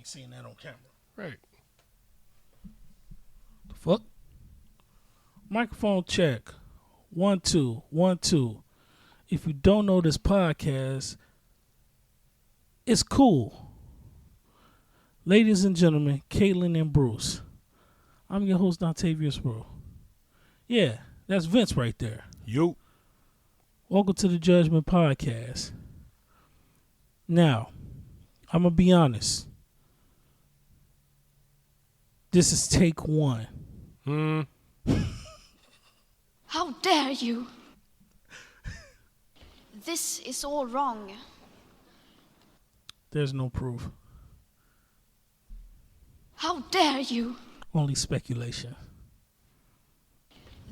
ain't seen that on camera. Right. The fuck? Microphone check. 1 2 1 2. If you don't know this podcast, it's cool. Ladies and gentlemen, Caitlin and Bruce. I'm your host, Dontavius Bro. Yeah, that's Vince right there. Yo. Welcome to the Judgment Podcast. Now, I'm going to be honest. This is take 1. How dare you? This is all wrong. There's no proof. How dare you? Only speculation.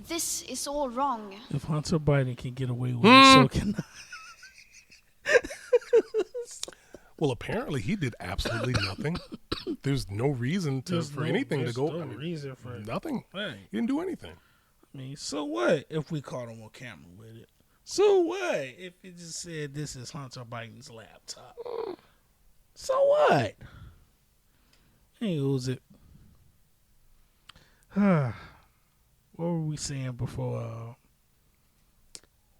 This is all wrong. If Hunter Biden can get away with it, so can I. Well, apparently he did absolutely nothing. There's no reason for anything to go. There's no reason for nothing. Right. He didn't do anything. I mean, so what if we caught him on camera with it? So what if it just said this is Hunter Biden's laptop? So what? He use it. What were we saying before?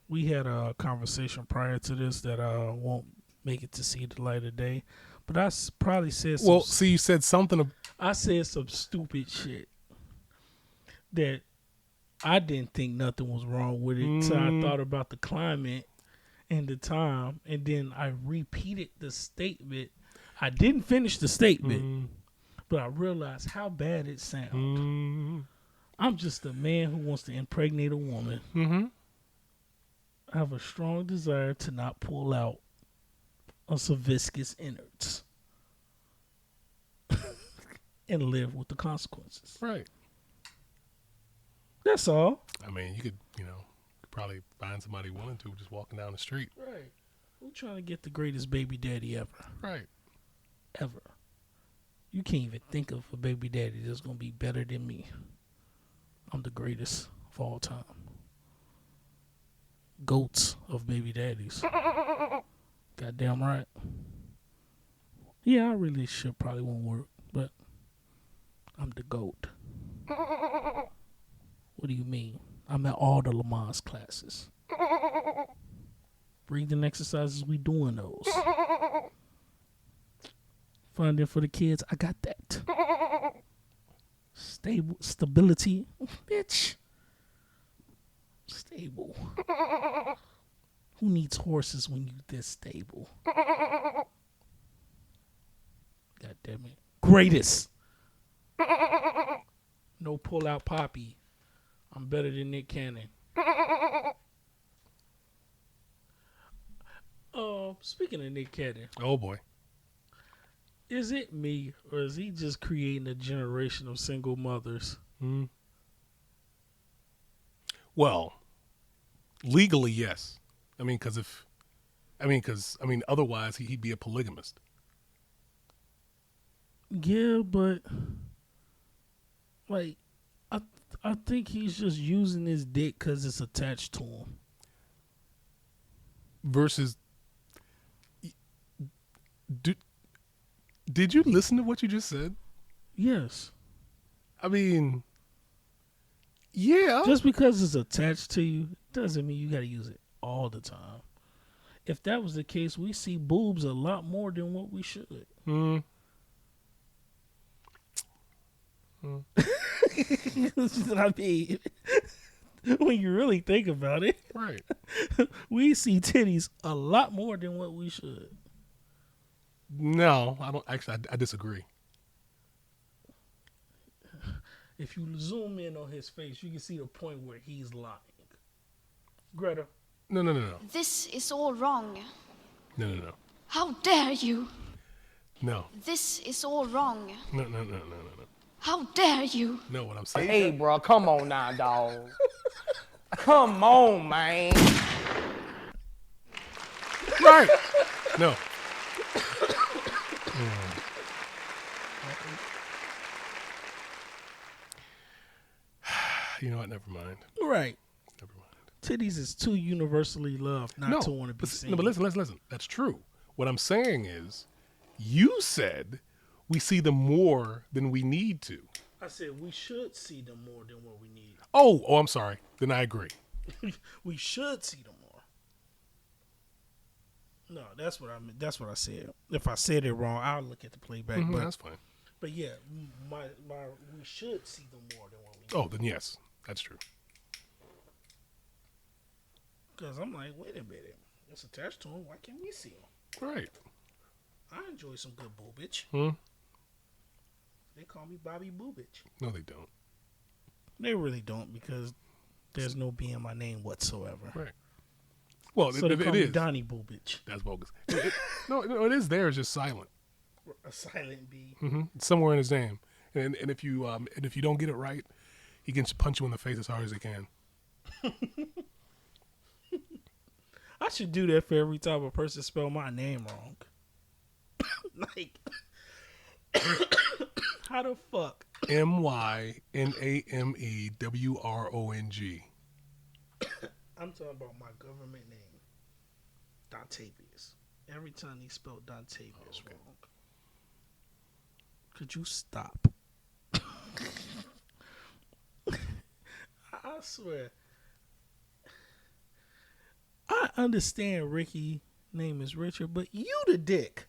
We had a conversation prior to this that won't make it to see the light of day. But I probably said some... Well, see, you said something... I said some stupid shit that I didn't think nothing was wrong with it. So I thought about the climate and the time. And then I repeated the statement. I didn't finish the statement. But I realized how bad it sounds. I'm just a man who wants to impregnate a woman. I have a strong desire to not pull out on some viscous innards and live with the consequences. Right. That's all. I mean, you could, probably find somebody willing to just walking down the street. Right. We're trying to get the greatest baby daddy ever. Right. Ever. You can't even think of a baby daddy that's going to be better than me. I'm the greatest of all time. Goats of baby daddies. Goddamn right. Yeah, our relationship probably won't work, but I'm the GOAT. What do you mean? I'm at all the Lamaze classes. Breathing exercises, we doing those. Funding for the kids, I got that. Stability, bitch. Stable. Who needs horses when you this stable? God damn it. Greatest. No pull out Poppy. I'm better than Nick Cannon. Speaking of Nick Cannon. Oh boy. Is it me or is he just creating a generation of single mothers? Well, legally, yes. Because otherwise he'd be a polygamist. Yeah, but like, I think he's just using his dick because it's attached to him. Versus, did you listen to what you just said? Yes. I mean, yeah. Just because it's attached to you doesn't mean you got to use it all the time. If that was the case, we see boobs a lot more than what we should. I mean, when you really think about it, right? We see titties a lot more than what we should. No, I don't. Actually, I disagree. If you zoom in on his face, you can see the point where he's lying. Greta. No. This is all wrong. No. How dare you? No. This is all wrong. No. How dare you? No, what I'm saying. Hey, bro, come on now, dog. Come on, man. Right. No. You know what? Never mind. Right. Never mind. Titties is too universally loved not to want to be seen. No, but listen. That's true. What I'm saying is, you said we see them more than we need to. I said we should see them more than what we need. Oh, I'm sorry. Then I agree. We should see them more. No, that's what I meant. That's what I said. If I said it wrong, I'll look at the playback. But That's fine. But yeah, we should see them more than what we need. Oh, then yes, that's true. Because I'm like, wait a minute. It's attached to him. Why can't we see him? Right. I enjoy some good boobage. They call me Bobby Boobage. No, they don't. They really don't because there's no B in my name whatsoever. Right. Well, so it they call me is. Donnie Boobage. That's bogus. No, it is there. It's just silent. A silent B. It's somewhere in his name. And if you don't get it right, he can punch you in the face as hard as he can. I should do that for every time a person spell my name wrong. Like, how the fuck? MYNAMEWRONG. I'm talking about my government name, Dontavious. Every time he spelled Dontavious wrong. Could you stop? I swear. I understand Ricky name is Richard, but you the dick.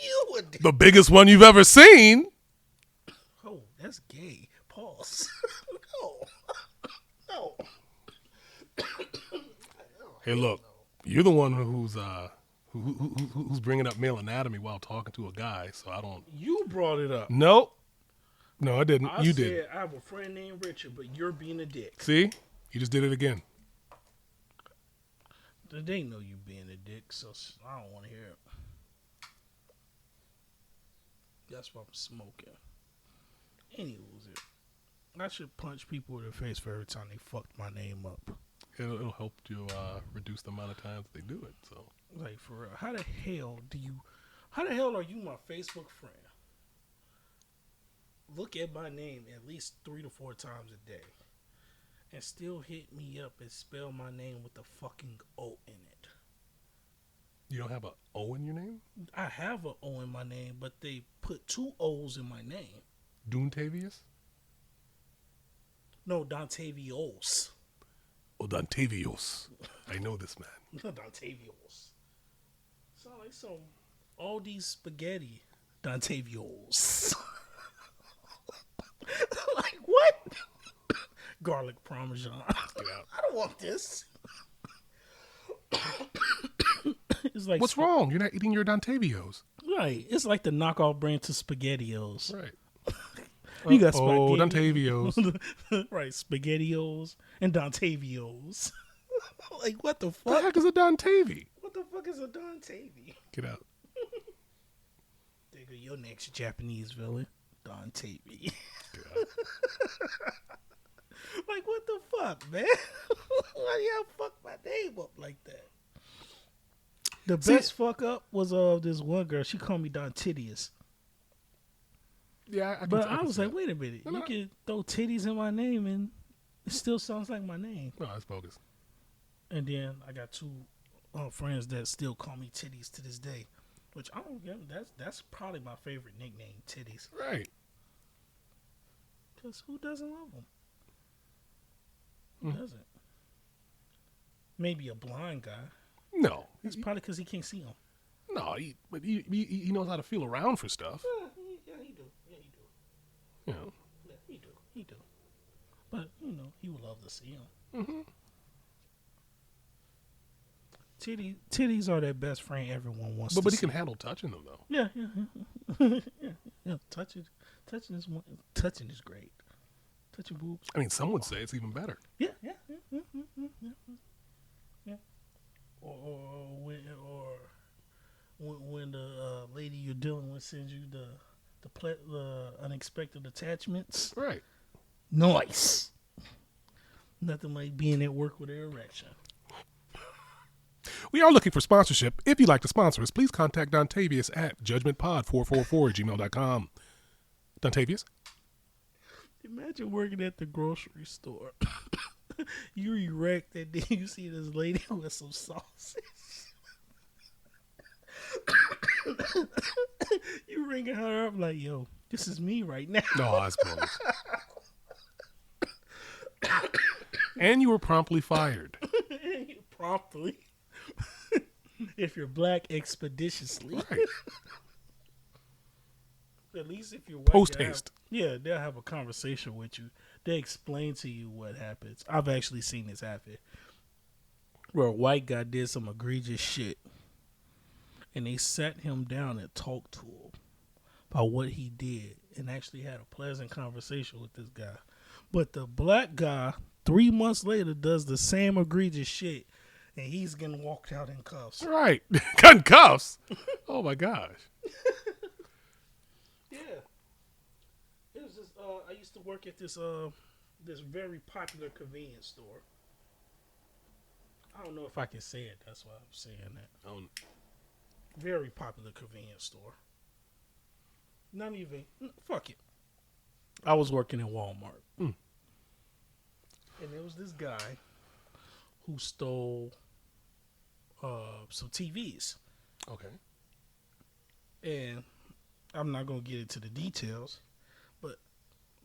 You a dick. The biggest one you've ever seen. Oh, that's gay. Pause. No. Hey, look, you're the one who's bringing up male anatomy while talking to a guy, so I don't. You brought it up. Nope. No, I didn't. I You said did. I have a friend named Richard, but you're being a dick. See? You just did it again. They know you being a dick, so I don't want to hear it. That's why I'm smoking. Anyways, I should punch people in the face for every time they fucked my name up. It'll help you reduce the amount of times they do it. So, like, for real, how the hell are you my Facebook friend? Look at my name at least 3 to 4 times a day and still hit me up and spell my name with a fucking O in it. you don't have a O in your name? I have an O in my name, but they put 2 O's in my name. Doontavious? No, Dontavios. Oh, Dontavios. I know this man. Dontavios. Sound like some Aldi spaghetti. Dontavios. Like what? Garlic Parmesan. Get out. I don't want this. It's like What's wrong? You're not eating your Dontavios. Right. It's like the knockoff brand to SpaghettiOs. Right. You got Oh, spaghetti. Dontavios. Right, SpaghettiOs and Dontavios. Like what the What fuck? the heck is a Dontavi? What the fuck is a Dontavi? Get out. Think of your next Japanese villain, Dontavi. Get out. Like what the fuck, man? Why y'all fuck my name up like that? The best fuck up was this one girl. She called me Don Tittius. Yeah, But I was like, that. wait a minute. No, You no. can throw titties in my name and it still sounds like my name. No, that's bogus. And then I got 2 friends that still call me Titties to this day. Which I don't get. That's probably my favorite nickname, Titties. Right. Because who doesn't love them? Who doesn't? Maybe a blind guy. No. It's probably because he can't see them. No, but he knows how to feel around for stuff. Yeah, he do. Yeah, he do. You know. Yeah, he do. He do. But, he would love to see him. Mm-hmm. Titties are that best friend everyone wants to But he see. can handle touching them though. Yeah. Yeah. Touching is great. Touching boobs. I mean, some would say it's even better. Yeah. Or when the lady you're dealing with sends you the unexpected attachments. Right. Nice. Nothing like being at work with an erection. We are looking for sponsorship. If you'd like to sponsor us, please contact Dontavious at judgmentpod444@gmail.com. Dontavious? Imagine working at the grocery store. You're erect and then you see this lady with some sausage. You ringing her up like, yo, this is me right now. No, I suppose. And you were promptly fired. Promptly. If you're black, expeditiously. Right. At least if you're white, Post haste. they'll have a conversation with you. They explain to you what happens. I've actually seen this happen. Where a white guy did some egregious shit. And they sat him down and talked to him about what he did. And actually had a pleasant conversation with this guy. But the black guy, 3 months later, does the same egregious shit. And he's getting walked out in cuffs. Right. Gun cuffs. Oh my gosh. Yeah. It was just, I used to work at this very popular convenience store. I don't know if I can say it. That's why I'm saying that. Very popular convenience store. Not even. Fuck it. I was working in Walmart. And there was this guy who stole some TVs. Okay. And I'm not going to get into the details, but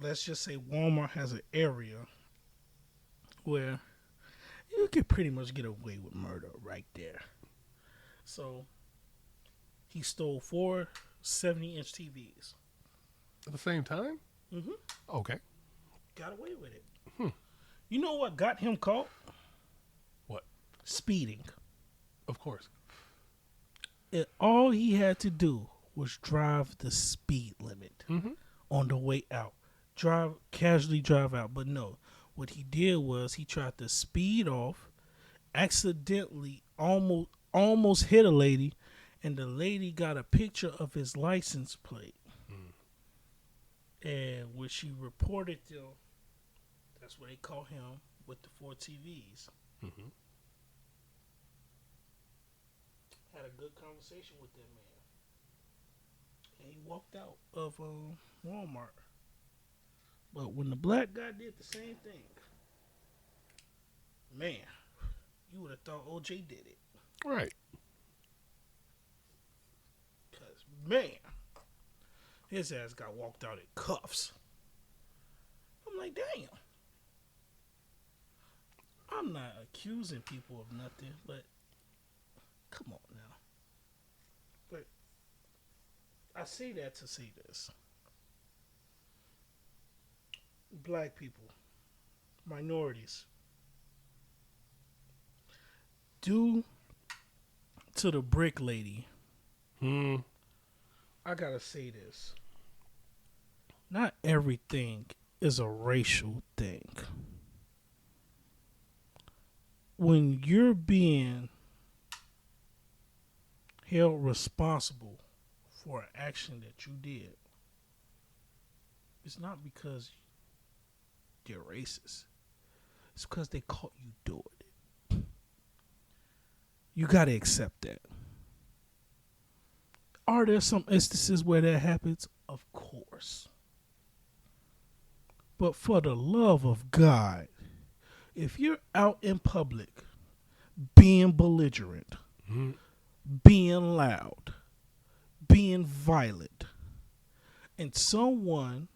let's just say Walmart has an area where you can pretty much get away with murder right there. So he stole 4 70-inch TVs. At the same time? Mm-hmm. Okay. Got away with it. You know what got him caught? What? Speeding. Of course. All he had to do was drive the speed limit on the way out. Casually drive out. But no, what he did was he tried to speed off, accidentally almost hit a lady, and the lady got a picture of his license plate. And when she reported them, that's what they call him with the 4 TVs. Had a good conversation with that man. And he walked out of Walmart. But when the black guy did the same thing, man, you would have thought OJ did it. Right. Because, man, his ass got walked out in cuffs. I'm like, damn. I'm not accusing people of nothing, but come on now. But I say that to say this. Black people, minorities, due to the brick lady, I gotta say this. Not everything is a racial thing. When you're being held responsible for an action that you did, it's not because they're racist. It's because they caught you doing it. You got to accept that. Are there some instances where that happens? Of course. But for the love of God, if you're out in public being belligerent, being loud, being violent, and someone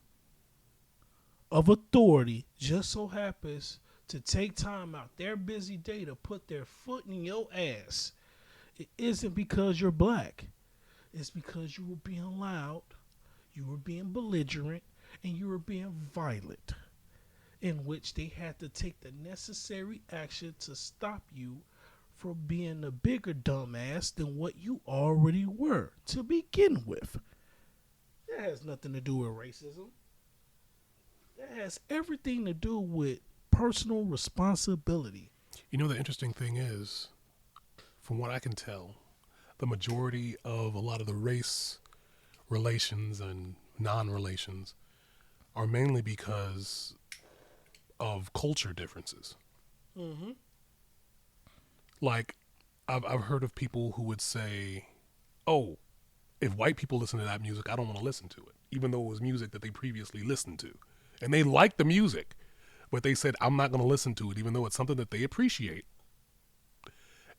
of authority just so happens to take time out their busy day to put their foot in your ass, it isn't because you're black. It's because you were being loud, you were being belligerent, and you were being violent, in which they had to take the necessary action to stop you from being a bigger dumbass than what you already were to begin with. That has nothing to do with racism. That has everything to do with personal responsibility. You know, the interesting thing is, from what I can tell, the majority of a lot of the race relations and non-relations are mainly because of culture differences. Like, I've heard of people who would say, oh, if white people listen to that music, I don't want to listen to it, even though it was music that they previously listened to. And they like the music, but they said, I'm not going to listen to it, even though it's something that they appreciate.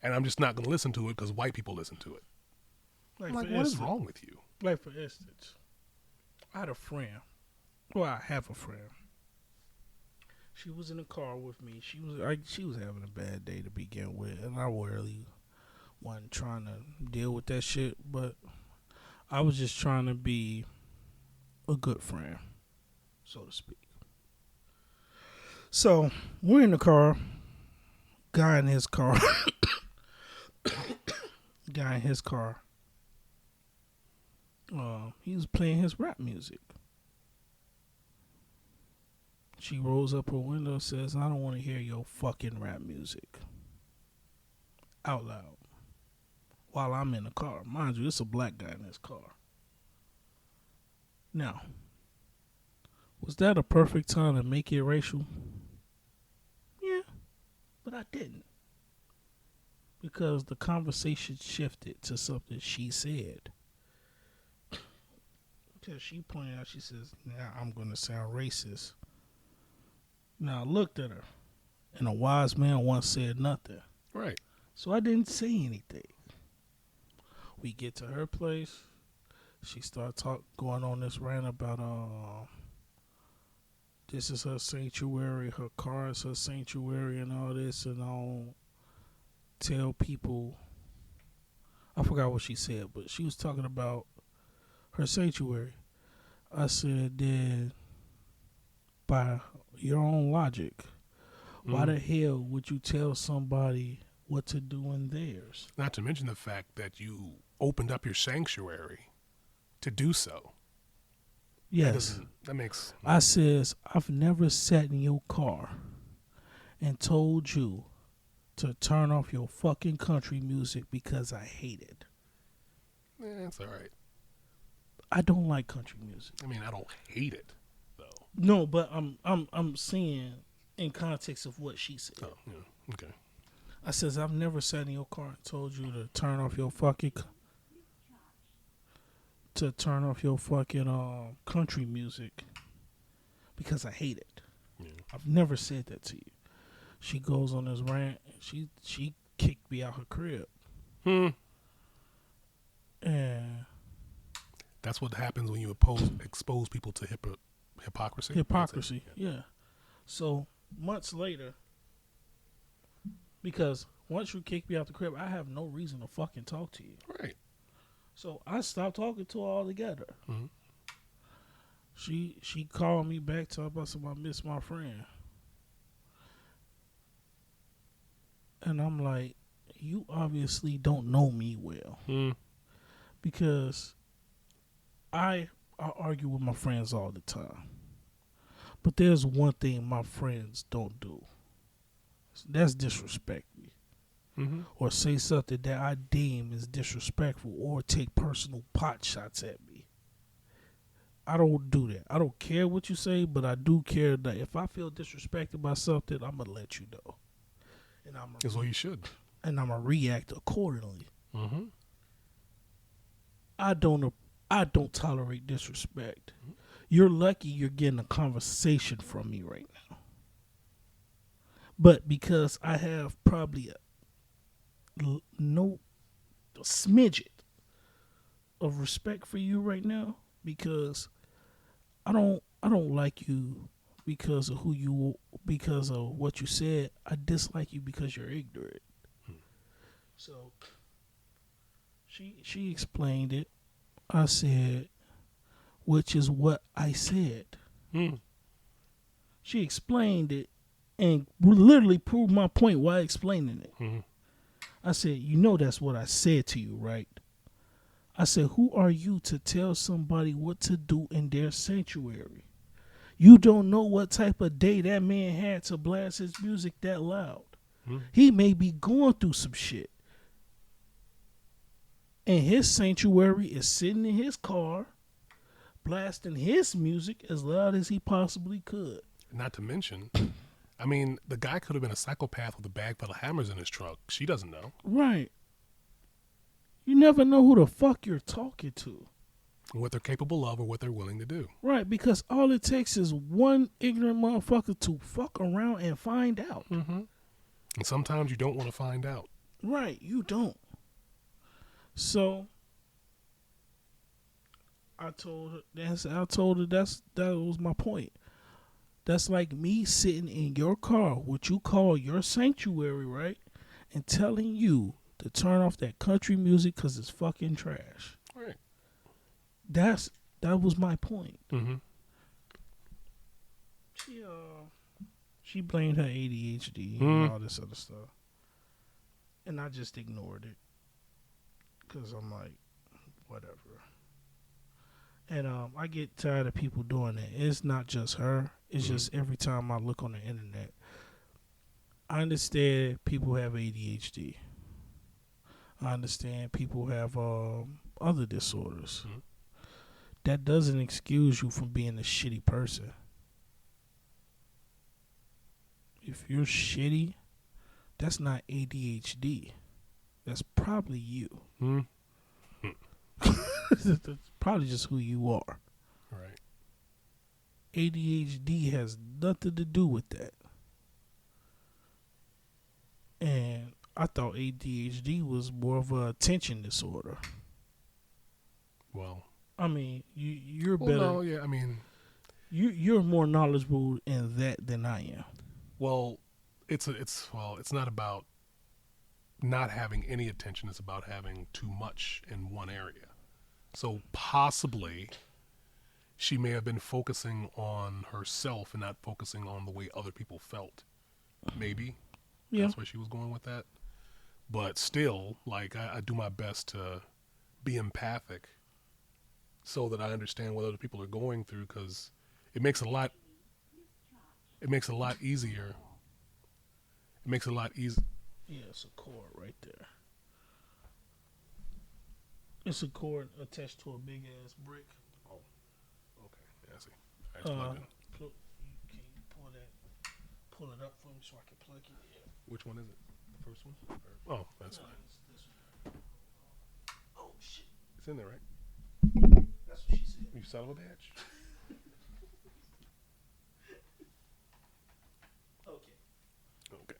And I'm just not going to listen to it because white people listen to it. Like, what is wrong with you? Like, for instance, I had a friend. Well, I have a friend. She was in the car with me. She was having a bad day to begin with, and I really wasn't trying to deal with that shit. But I was just trying to be a good friend, so to speak. So we're in the car. Guy in his car. He was playing his rap music. She rolls up her window and says, I don't want to hear your fucking rap music. Out loud. While I'm in the car. Mind you, it's a black guy in this car. Now, was that a perfect time to make it racial? Yeah, but I didn't. Because the conversation shifted to something she said. Because she pointed out, she says, now I'm going to sound racist. Now I looked at her, and a wise man once said nothing. Right. So I didn't say anything. We get to her place. She starts going on this rant about this is her sanctuary, her car is her sanctuary, and all this, and I don't tell people. I forgot what she said, but she was talking about her sanctuary. I said, then by your own logic, why the hell would you tell somebody what to do in theirs? Not to mention the fact that you opened up your sanctuary to do so. Yes. That makes... I says, I've never sat in your car and told you to turn off your fucking country music because I hate it. That's all right. I don't like country music. I mean, I don't hate it, though. No, but I'm saying in context of what she said. Oh, yeah. Okay. I says, I've never sat in your car and told you to turn off your fucking country music because I hate it. Yeah. I've never said that to you. She goes on this rant. She kicked me out her crib. And that's what happens when you expose people to hypocrisy. Hypocrisy, yeah. So months later, because once you kick me out the crib, I have no reason to fucking talk to you. Right. So I stopped talking to her altogether. Mm-hmm. She called me back, talking about something, I miss my friend. And I'm like, you obviously don't know me well. Because I argue with my friends all the time. But there's one thing my friends don't do. That's disrespect me. Or say something that I deem is disrespectful or take personal pot shots at me. I don't do that. I don't care what you say, but I do care that if I feel disrespected by something, I'm going to let you know. And That's what you should. And I'm going to react accordingly. I don't tolerate disrespect. You're lucky you're getting a conversation from me right now. But because I have probably a smidget of respect for you right now, because I don't like you because of because of what you said. I dislike you because you're ignorant. So she explained it. I said, which is what I said. She explained it and literally proved my point while explaining it. I said, you know that's what I said to you, right? I said, who are you to tell somebody what to do in their sanctuary? You don't know what type of day that man had to blast his music that loud. He may be going through some shit. And his sanctuary is sitting in his car, blasting his music as loud as he possibly could. Not to mention, I mean, the guy could have been a psychopath with a bag full of hammers in his trunk. She doesn't know. Right. You never know who the fuck you're talking to. What they're capable of or what they're willing to do. Right, because all it takes is one ignorant motherfucker to fuck around and find out. And sometimes you don't want to find out. Right, you don't. So, I told her that was my point. That's like me sitting in your car, what you call your sanctuary, right? And telling you to turn off that country music because it's fucking trash. Right. That was my point. Mm-hmm. She blamed her ADHD and all this other stuff, and I just ignored it because I'm like, whatever. And I get tired of people doing that. It's not just her. It's just every time I look on the internet. I understand people have ADHD. I understand people have other disorders. Mm-hmm. That doesn't excuse you from being a shitty person. If you're shitty, that's not ADHD. That's probably you. Mm-hmm. That's probably just who you are. Right. ADHD has nothing to do with that. And I thought ADHD was more of a attention disorder. Well, I mean, you're better. No, yeah, I mean, you're more knowledgeable in that than I am. well, it's not about not having any attention. It's about having too much in one area. So possibly she may have been focusing on herself and not focusing on the way other people felt. Maybe. Yeah. That's where she was going with that. But still, like, I do my best to be empathic so that I understand what other people are going through, because it makes it a lot easier. It makes it a lot easier. Yeah, it's a cord right there. It's a cord attached to a big ass brick. Oh, okay. Yeah, I see. All right, it's plugged in. Can you pull it up for me so I can plug it in? Which one is it? The first one? Oh, that's fine. It's this one. Oh shit. It's in there, right? That's what she said. You son of a bitch. Okay. Okay.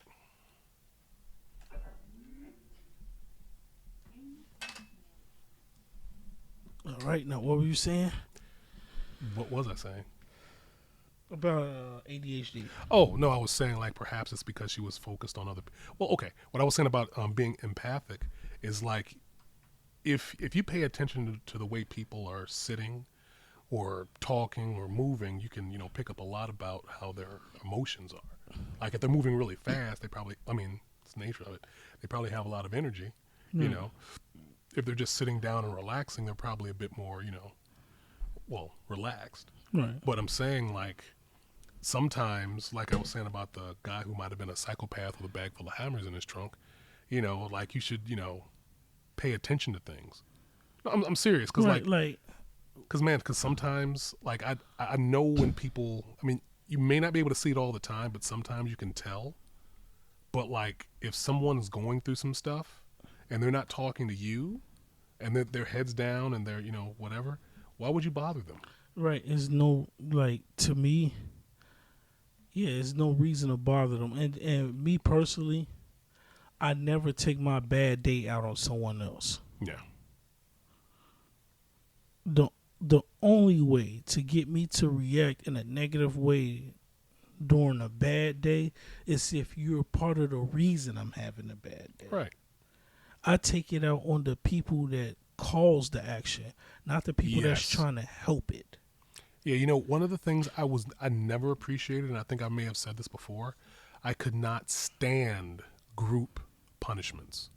All right. Now, what were you saying What was I saying? about ADHD? Oh, no, I was saying, like, perhaps it's because she was focused on other Well, okay. What I was saying about being empathic is, like, if you pay attention to the way people are sitting or talking or moving, you can, pick up a lot about how their emotions are. Like, if they're moving really fast, they probably, it's the nature of it, they probably have a lot of energy, you know. If they're just sitting down and relaxing, they're probably a bit more, relaxed. Right. But I'm saying, like, sometimes, like I was saying about the guy who might have been a psychopath with a bag full of hammers in his trunk, like, you should, pay attention to things. No, I'm serious, because, because sometimes, like, I know when people, you may not be able to see it all the time, but sometimes you can tell. But, like, if someone's going through some stuff and they're not talking to you and their head's down and they're, whatever, why would you bother them? Right. There's no, to me, there's no reason to bother them. And me personally, I never take my bad day out on someone else. Yeah. The only way to get me to react in a negative way during a bad day is if you're part of the reason I'm having a bad day. Right. I take it out on the people that cause the action, not the people that's Yes. trying to help it. Yeah, one of the things I never appreciated, and I think I may have said this before, I could not stand group punishments.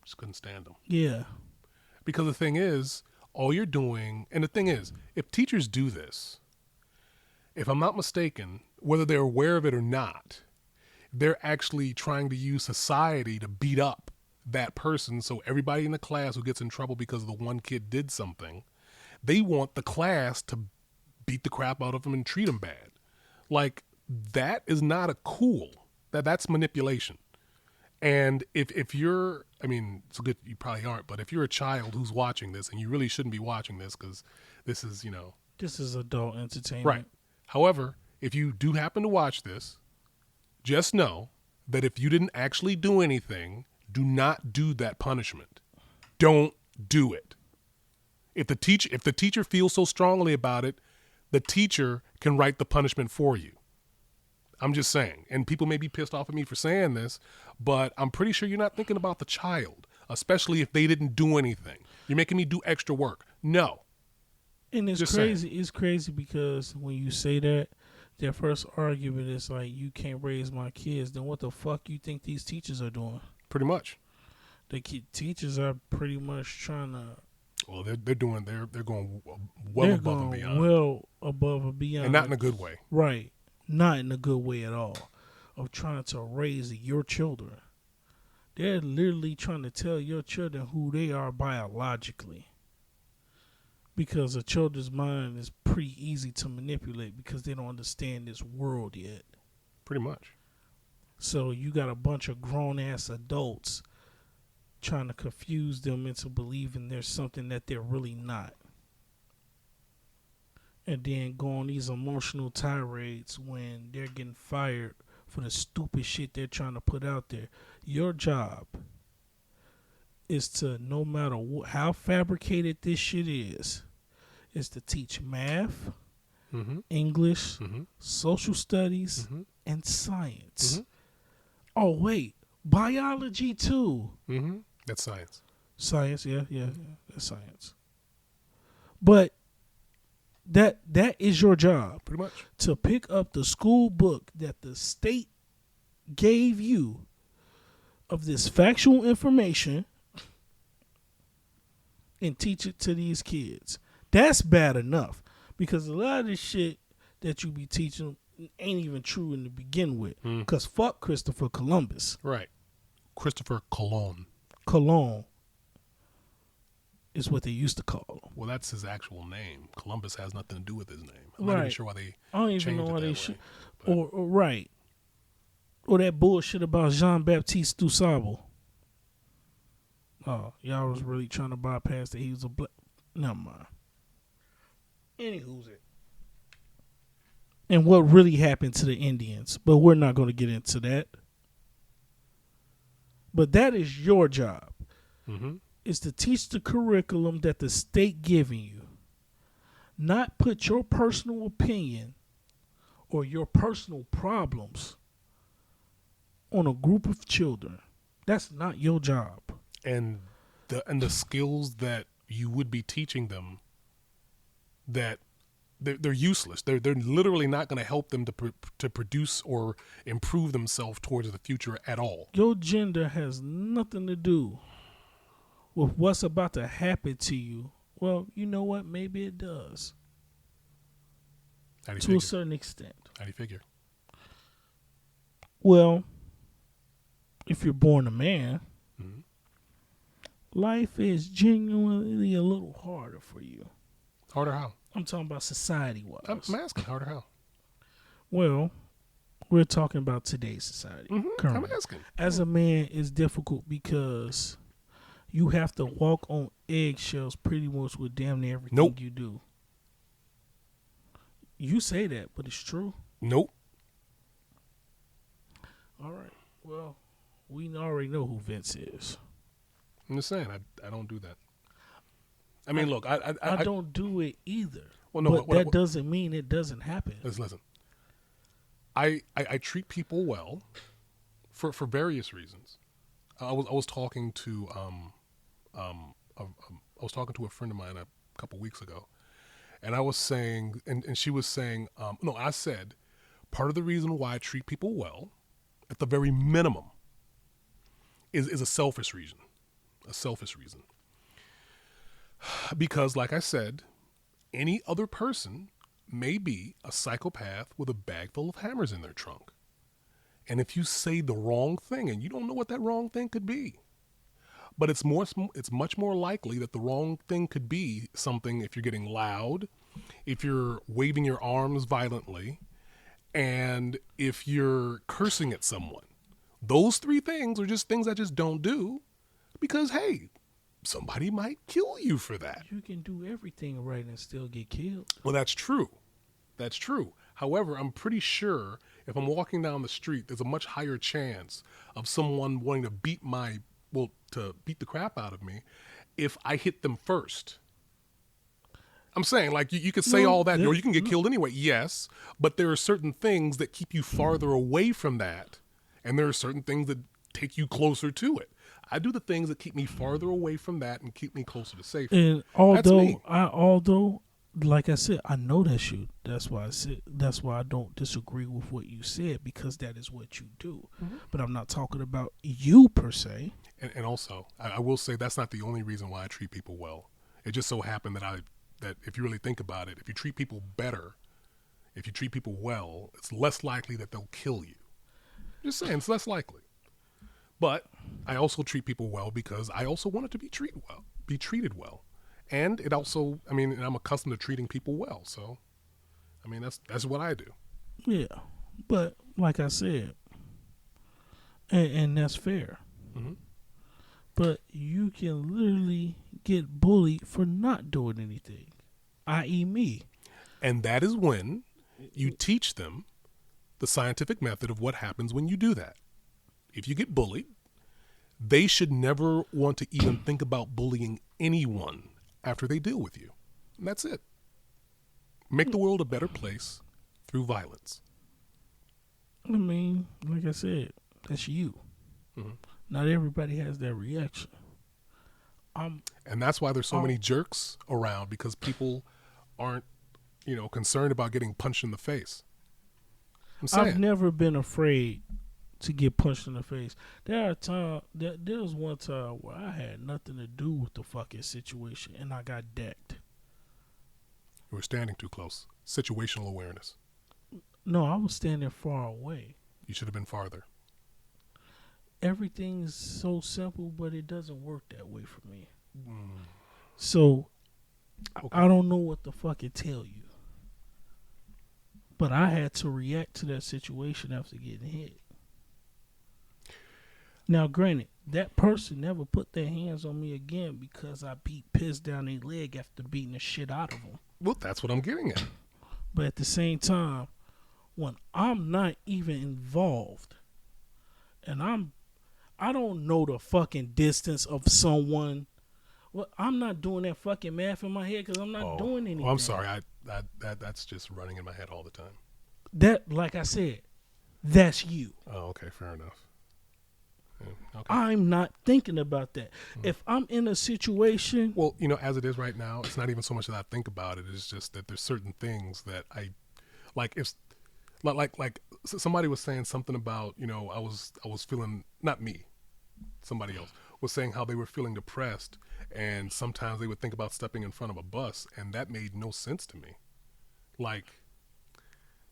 Just couldn't stand them. Yeah. Because the thing is, all you're doing, and the thing is, if teachers do this, if I'm not mistaken, whether they're aware of it or not, they're actually trying to use society to beat up that person. So everybody in the class who gets in trouble because the one kid did something, they want the class to beat the crap out of them and treat them bad. Like, that is not a cool. That's manipulation. And if you're, it's good you probably aren't, but if you're a child who's watching this, and you really shouldn't be watching this because this is, This is adult entertainment. Right. However, if you do happen to watch this, just know that if you didn't actually do anything, do not do that punishment. Don't do it. If the teacher feels so strongly about it, the teacher can write the punishment for you. I'm just saying. And people may be pissed off at me for saying this, but I'm pretty sure you're not thinking about the child, especially if they didn't do anything. You're making me do extra work. No. And it's Just crazy. saying. It's crazy because when you say that, their first argument is like, you can't raise my kids. Then what the fuck you think these teachers are doing? Pretty much. Teachers are pretty much trying to. Well, they're going well above and beyond. Well above and beyond. And not in a good way. Right. Not in a good way at all. Of trying to raise your children. They're literally trying to tell your children who they are biologically. Because a children's mind is pretty easy to manipulate because they don't understand this world yet. Pretty much. So you got a bunch of grown-ass adults trying to confuse them into believing there's something that they're really not. And then go on these emotional tirades when they're getting fired for the stupid shit they're trying to put out there. Your job is to, no matter how fabricated this shit is to teach math, English, social studies, and science. Oh, wait, biology too. That's science. Science, yeah, that's science. But that is your job. Pretty much. To pick up the school book that the state gave you of this factual information and teach it to these kids. That's bad enough. Because a lot of this shit that you be teaching ain't even true in the begin with. Because fuck Christopher Columbus. Right. Christopher Colon. Cologne is what they used to call him. Well, that's his actual name. Columbus has nothing to do with his name. I'm Right. not even sure why they I don't even changed know it why that they way, should. but- Or right. Or that bullshit about Jean-Baptiste Dussable. Oh, y'all was really trying to bypass that he was a black. Never mind. Anywho's it. And what really happened to the Indians. But we're not going to get into that. But that is your job. Is to teach the curriculum that the state giving you. Not put your personal opinion or your personal problems on a group of children. That's not your job. And the skills that you would be teaching them, that they're useless. They're literally not going to help them to produce or improve themselves towards the future at all. Your gender has nothing to do with what's about to happen to you. Well, you know what? Maybe it does. How do you To figure? a certain extent. How do you figure? Well, if you're born a man, life is genuinely a little harder for you. Harder how? I'm talking about society-wise. I'm asking harder how. Well, we're talking about today's society. I'm Currently. asking. As a man, it's difficult because you have to walk on eggshells pretty much with damn near everything you do. You say that, but it's true. Nope. All right. Well, we already know who Vince is. I'm just saying, I don't do that. I mean, look, I don't do it either. Well, no, but that doesn't mean it doesn't happen. Listen. I treat people well for various reasons. I was talking to I was talking to a friend of mine a couple weeks ago, and I was saying, and she was saying, no, I said, part of the reason why I treat people well, at the very minimum, is a selfish reason. A selfish reason. Because, like I said, any other person may be a psychopath with a bag full of hammers in their trunk. And if you say the wrong thing, and you don't know what that wrong thing could be, but it's much more likely that the wrong thing could be something if you're getting loud, if you're waving your arms violently, and if you're cursing at someone. Those three things are just things I just don't do because, hey, somebody might kill you for that. You can do everything right and still get killed. Well, that's true. That's true. However, I'm pretty sure if I'm walking down the street, there's a much higher chance of someone wanting to beat the crap out of me if I hit them first. I'm saying, like, you could say all that, or you can get killed anyway. Yes, but there are certain things that keep you farther away from that, and there are certain things that take you closer to it. I do the things that keep me farther away from that and keep me closer to safety. And although, like I said, I know that's you. That's why I don't disagree with what you said, because that is what you do. Mm-hmm. But I'm not talking about you per se. And also, I will say that's not the only reason why I treat people well. It just so happened that if you really think about it, if you treat people better, if you treat people well, it's less likely that they'll kill you. Just saying, it's less likely. But I also treat people well because I also want it to be treated well. And it also, I mean, I'm accustomed to treating people well. So, I mean, that's what I do. Yeah. But like I said, and that's fair. Mm-hmm. But you can literally get bullied for not doing anything, i.e. me. And that is when you teach them the scientific method of what happens when you do that. If you get bullied, they should never want to even think about bullying anyone after they deal with you. And that's it. Make the world a better place through violence. I mean, like I said, that's you. Mm-hmm. Not everybody has that reaction. And that's why there's so many jerks around, because people aren't, concerned about getting punched in the face. I've never been afraid to get punched in the face. There was one time where I had nothing to do with the fucking situation and I got decked. You were standing too close. Situational awareness. No, I was standing far away. You should have been farther. Everything's so simple, but it doesn't work that way for me. So, okay. I don't know what the fuck to tell you. But I had to react to that situation after getting hit. Now, granted, that person never put their hands on me again because I beat piss down their leg after beating the shit out of them. Well, that's what I'm getting at. But at the same time, when I'm not even involved, and I don't know the fucking distance of someone. Well, I'm not doing that fucking math in my head because I'm not doing anything. I'm sorry. That's just running in my head all the time. That, like I said, that's you. Oh, okay. Fair enough. Yeah, okay. I'm not thinking about that. Mm-hmm. If I'm in a situation... Well, as it is right now, it's not even so much that I think about it. It's just that there's certain things that I... Like, if... Like somebody was saying something about, I was feeling... Not me. Somebody else was saying how they were feeling depressed, and sometimes they would think about stepping in front of a bus, and that made no sense to me. Like,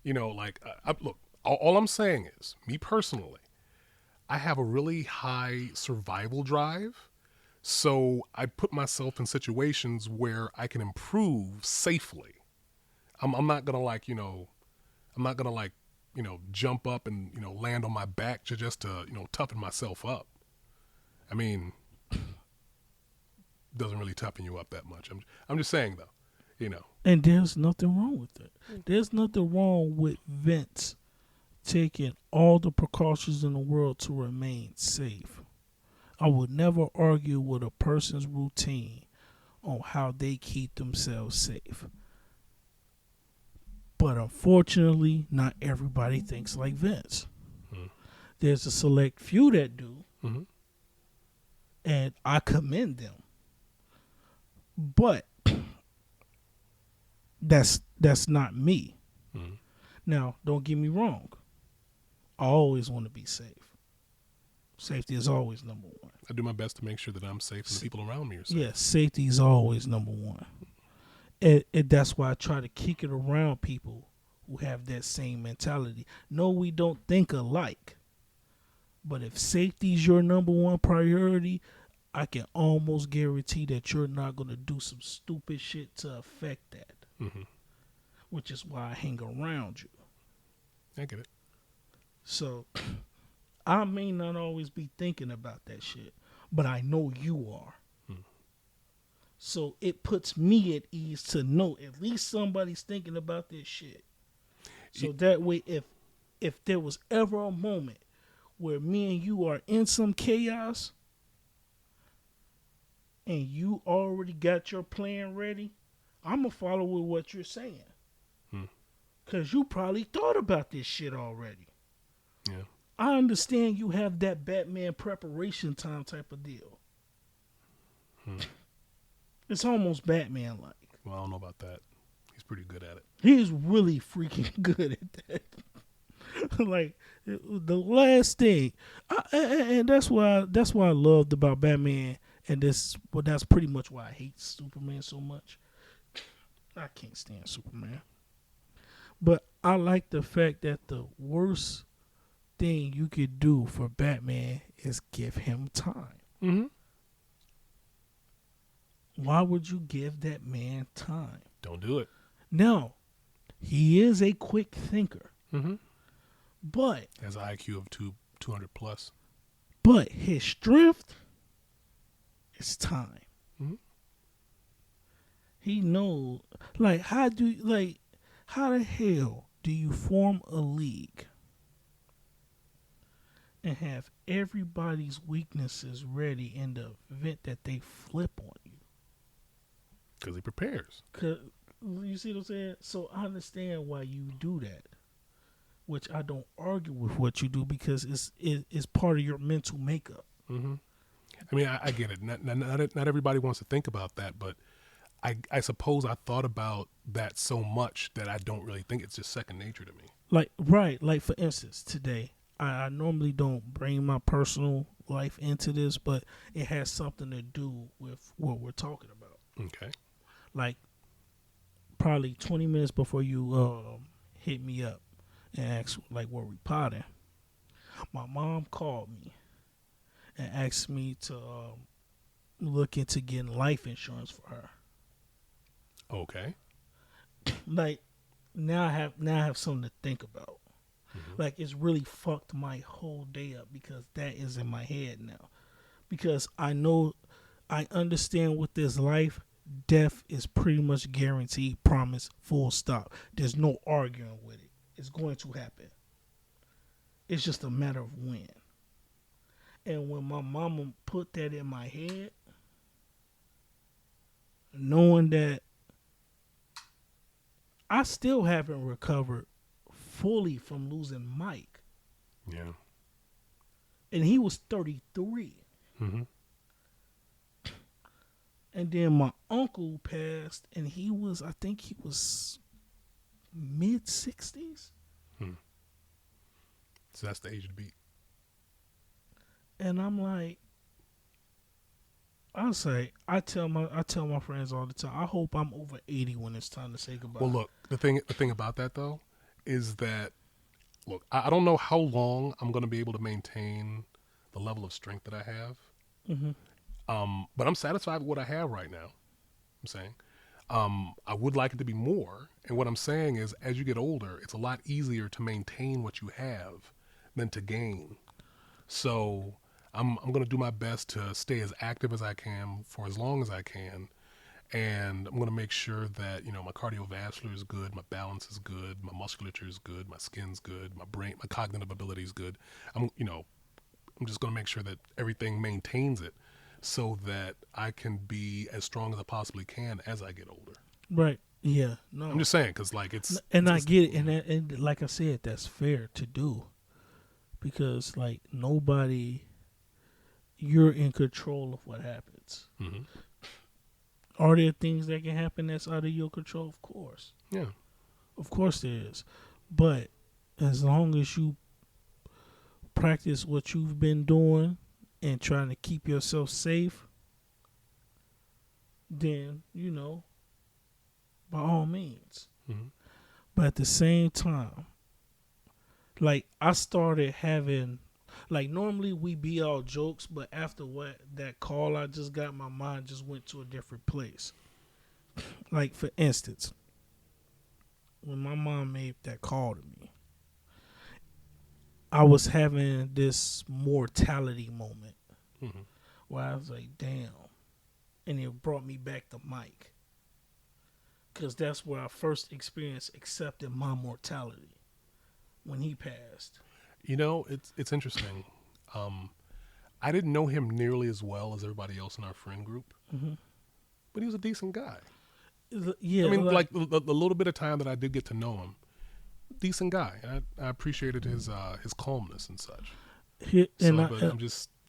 look, all I'm saying is, me personally, I have a really high survival drive, so I put myself in situations where I can improve safely. I'm not gonna jump up and land on my back just to toughen myself up. I mean, doesn't really toughen you up that much. I'm just saying though, And there's nothing wrong with it. There's nothing wrong with Vince taking all the precautions in the world to remain safe. I would never argue with a person's routine on how they keep themselves safe. But unfortunately, not everybody thinks like Vince. Mm-hmm. There's a select few that do. Mm-hmm. And I commend them. But that's not me. Mm-hmm. Now, don't get me wrong. I always want to be safe. Safety is always number one. I do my best to make sure that I'm safe and the people around me are safe. Yeah, safety is always number one. And that's why I try to kick it around people who have that same mentality. No, we don't think alike. But if safety is your number one priority, I can almost guarantee that you're not going to do some stupid shit to affect that. Mm-hmm. Which is why I hang around you. I get it. So, I may not always be thinking about that shit, but I know you are. So it puts me at ease to know at least somebody's thinking about this shit. So that way, if there was ever a moment where me and you are in some chaos and you already got your plan ready, I'm gonna follow with what you're saying. Hmm. Cause you probably thought about this shit already. Yeah. I understand you have that Batman preparation time type of deal. It's almost Batman like. Well, I don't know about that. He's pretty good at it. He's really freaking good at that. Like the last thing, and that's why I loved about Batman, and that's pretty much why I hate Superman so much. I can't stand Superman, but I like the fact that the worst thing you could do for Batman is give him time. Mm-hmm. Why would you give that man time? Don't do it. Now, he is a quick thinker, Mm-hmm. but Has an IQ of 200 plus. But his strength is time. Mm-hmm. He knows, like, how the hell do you form a league and have everybody's weaknesses ready in the event that they flip on you? Because he prepares. 'Cause, you see what I'm saying? So I understand why you do that, which I don't argue with what you do because it's part of your mental makeup. Mm-hmm. I mean, I get it. Not everybody wants to think about that, but I suppose I thought about that so much that I don't really think it's just second nature to me. Like, right, like for instance, today, I normally don't bring my personal life into this, but it has something to do with what we're talking about. Okay. Like, probably 20 minutes before you hit me up and asked, like, were we potting? My mom called me and asked me to look into getting life insurance for her. Okay. Like, now I have something to think about. Mm-hmm. Like, it's really fucked my whole day up because that is in my head now. Because I understand with this life, death is pretty much guaranteed, promise, full stop. There's no arguing with it. It's going to happen. It's just a matter of when. And when my mama put that in my head, knowing that I still haven't recovered fully from losing Mike. Yeah. And he was 33. Mm-hmm. And then my uncle passed, and I think he was mid-60s. So that's the age to beat. And I'm like, I tell my friends all the time, I hope I'm over 80 when it's time to say goodbye. Well, look, the thing about that though is that, look, I don't know how long I'm going to be able to maintain the level of strength that I have. Mm-hmm. But I'm satisfied with what I have right now. I'm saying, I would like it to be more. And what I'm saying is, as you get older, it's a lot easier to maintain what you have than to gain. So I'm going to do my best to stay as active as I can for as long as I can. And I'm going to make sure that, my cardiovascular is good, my balance is good, my musculature is good, my skin's good, my brain, my cognitive ability is good. I'm just going to make sure that everything maintains it so that I can be as strong as I possibly can as I get older. Right. Yeah. No. I'm just saying, because like it's... And I get it. And like I said, that's fair to do. Because, like, you're in control of what happens. Mm-hmm. Are there things that can happen that's out of your control? Of course. Yeah. Of course there is. But as long as you practice what you've been doing and trying to keep yourself safe, then, by all means. Mm-hmm. But at the same time, like, I started having, like, normally we be all jokes, but after that call I just got, my mind just went to a different place. Like, for instance, when my mom made that call to me, I was having this mortality moment where I was like, damn. And it brought me back to Mike. Because that's where I first experienced accepting my mortality. When he passed. It's interesting. I didn't know him nearly as well as everybody else in our friend group, but he was a decent guy. Yeah, I mean, like the little bit of time that I did get to know him, decent guy. I appreciated his calmness and such. But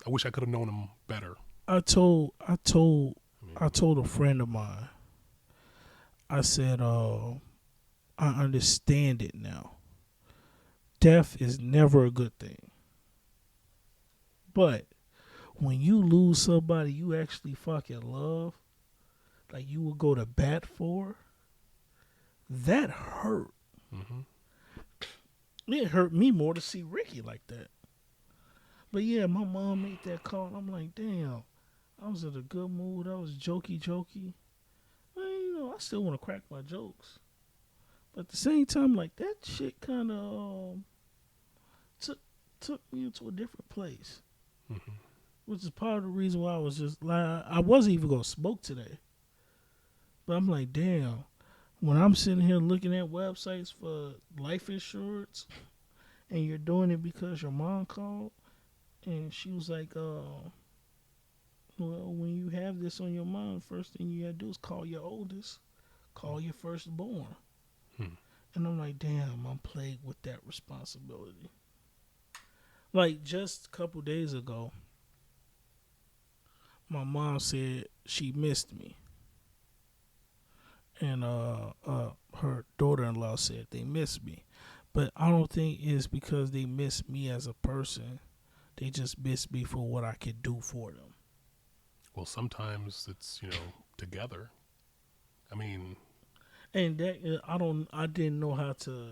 I wish I could have known him better. I told a friend of mine. I said, I understand it now. Death is never a good thing. But when you lose somebody you actually fucking love, like you would go to bat for, that hurt. Mm-hmm. It hurt me more to see Ricky like that. But yeah, my mom made that call, and I'm like, damn, I was in a good mood. I was jokey. Well, I still want to crack my jokes. But at the same time, like, that shit kind of took me into a different place. Mm-hmm. Which is part of the reason why I was just, like, I wasn't even going to smoke today. But I'm like, damn, when I'm sitting here looking at websites for life insurance, and you're doing it because your mom called, and she was like, well, when you have this on your mind, first thing you gotta do is call your oldest, call your firstborn. And I'm like, damn, I'm plagued with that responsibility. Like, just a couple days ago, my mom said she missed me. And her daughter-in-law said they missed me. But I don't think it's because they miss me as a person. They just miss me for what I could do for them. Well, sometimes it's, together. I mean... And that, I didn't know how to...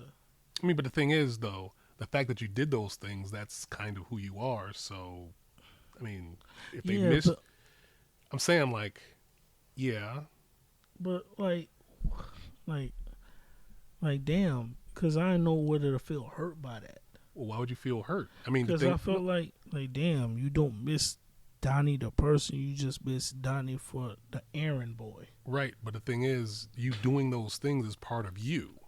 I mean, but the thing is, though, the fact that you did those things, that's kind of who you are. So, I mean, if they miss... But, I'm saying, like, yeah. But, like, damn, because I know whether to feel hurt by that. Well, why would you feel hurt? I mean, because I felt like, damn, you don't miss Donnie the person, you just miss Donnie for the errand boy. Right, but the thing is, you doing those things is part of you,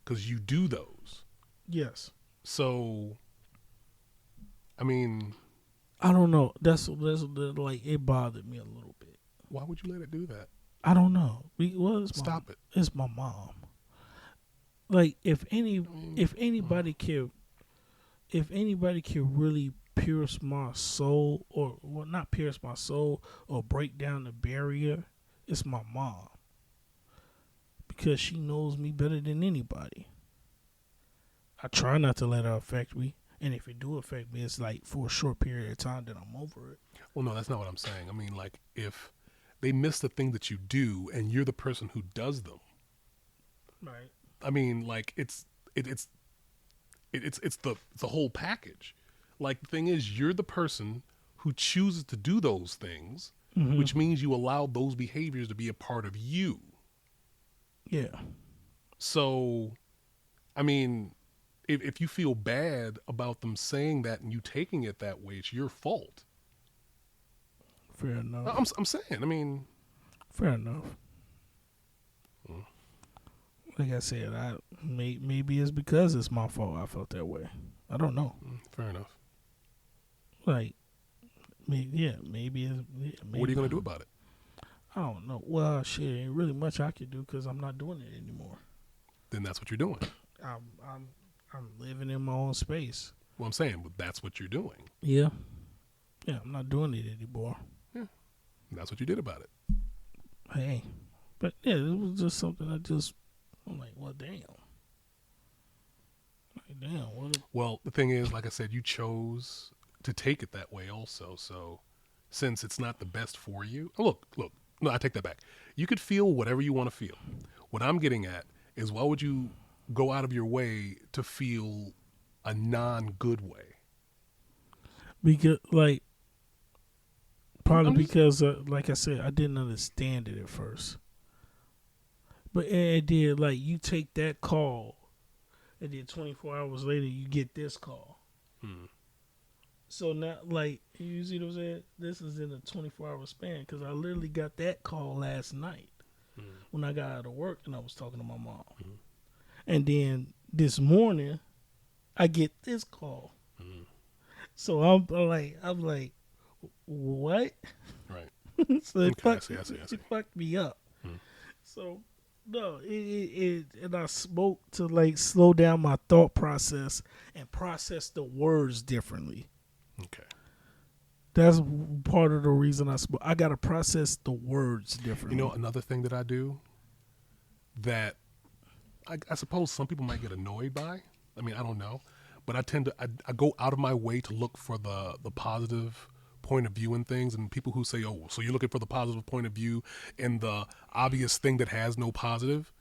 because you do those. Yes. So, I mean, I don't know. That's like, it bothered me a little bit. Why would you let it do that? I don't know. Stop it. It's my mom. Like, if anybody can really pierce my soul, or well, not pierce my soul, or break down the barrier, it's my mom. Because she knows me better than anybody. I try not to let her affect me, and if it do affect me, it's like for a short period of time, then I'm over it. Well, no, that's not what I'm saying. I mean, like, if they miss the thing that you do, and you're the person who does them, right? I mean, like, it's the whole package. Like, the thing is, you're the person who chooses to do those things, mm-hmm. which means you allow those behaviors to be a part of you. Yeah. So, I mean, if you feel bad about them saying that and you taking it that way, it's your fault. Fair enough. I'm saying, I mean. Fair enough. Like I said, maybe it's because it's my fault I felt that way. I don't know. Fair enough. Like, maybe what are you going to do about it? I don't know. Well, shit, ain't really much I can do because I'm not doing it anymore. Then that's what you're doing. I'm living in my own space. Well, I'm saying, but that's what you're doing. Yeah. Yeah, I'm not doing it anymore. Yeah. And that's what you did about it. Hey. But, yeah, it was just something I'm like, well, damn. Like, damn. Well, the thing is, like I said, you chose to take it that way also. So, since it's not the best for you. Look. No, I take that back. You could feel whatever you want to feel. What I'm getting at is, why would you go out of your way to feel a non-good way? Because, like, probably because, like I said, I didn't understand it at first. But it did, like, you take that call, and then 24 hours later, you get this call. So now, like, you see what I'm saying? This is in a 24-hour span, because I literally got that call last night when I got out of work, and I was talking to my mom. And then this morning, I get this call. So I'm like, what? Right. So it I see. fucked me up. So No, and I smoke to like slow down my thought process and process the words differently. Okay. That's part of the reason I smoke. I gotta process the words differently. You know, another thing that I do that I suppose some people might get annoyed by. I mean, I don't know, but I tend to I go out of my way to look for the positive point of view in things, and people who say, "Oh, so you're looking for the positive point of view in the obvious thing that has no positive."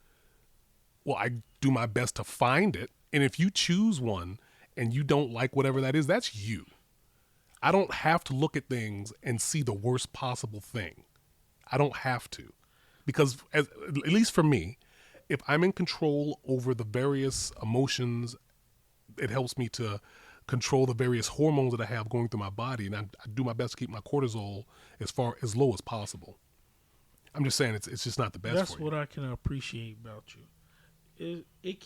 Well, I do my best to find it, and if you choose one and you don't like whatever that is, that's you. I don't have to look at things and see the worst possible thing. I don't have to, because at least for me, if I'm in control over the various emotions, it helps me to control the various hormones that I have going through my body, and I do my best to keep my cortisol as low as possible. I'm just saying it's just not the best. That's for you. what I can appreciate about you. It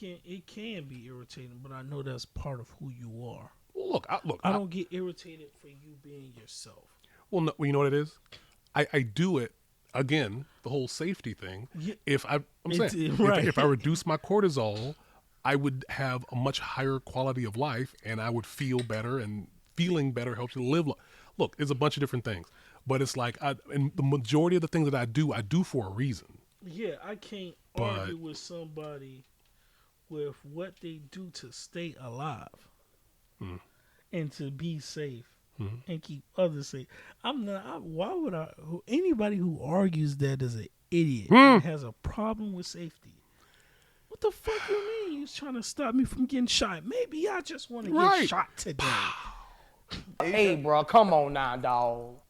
can be irritating, but I know that's part of who you are. Look, I don't get irritated for you being yourself. Well, no, you know what it is? I do it, again, the whole safety thing. Yeah, If I reduce my cortisol, I would have a much higher quality of life, and I would feel better, and feeling better helps you live. Look, there's a bunch of different things, but it's like, and the majority of the things that I do for a reason. Yeah, I can't argue with somebody with what they do to stay alive and to be safe and keep others safe. Why would I? Anybody who argues that is an idiot and has a problem with safety. What the fuck you mean? You're trying to stop me from getting shot? Maybe I just want to get shot today. Hey, bro, come on now, dog.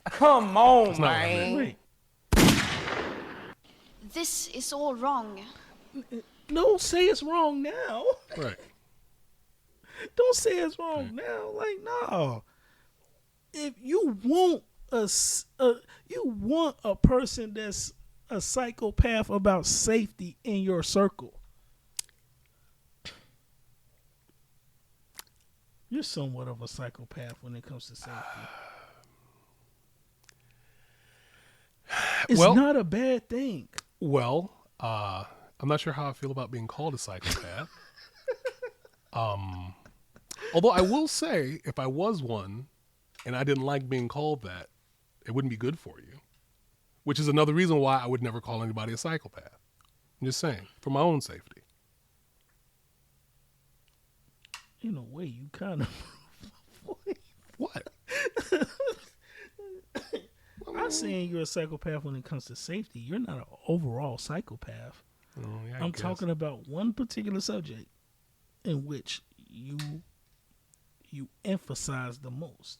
Come on, man. Wait, This is all wrong. don't say it's wrong now. Right. Don't say it's wrong now. Like, no. If you want a person that's a psychopath about safety in your circle, you're somewhat of a psychopath when it comes to safety. It's not a bad thing. Well, I'm not sure how I feel about being called a psychopath. Although I will say, if I was one and I didn't like being called that, it wouldn't be good for you. Which is another reason why I would never call anybody a psychopath. I'm just saying, for my own safety. In a way, you kind of... What? I'm saying you're a psychopath when it comes to safety. You're not an overall psychopath. Oh, yeah, I'm talking about one particular subject in which you emphasize the most.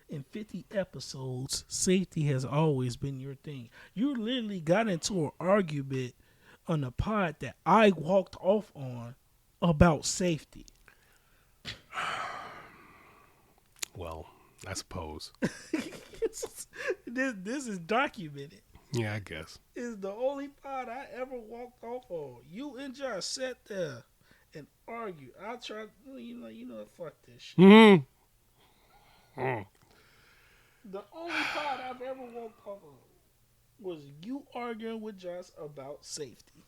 In 50 episodes, safety has always been your thing. You literally got into an argument on the pod that I walked off on about safety. Well, I suppose. This is documented. Yeah, I guess. It's the only pod I ever walked off on. You and Josh sat there and argued. I tried, you know, fuck this shit. The only pod I've ever walked off on was you arguing with Josh about safety.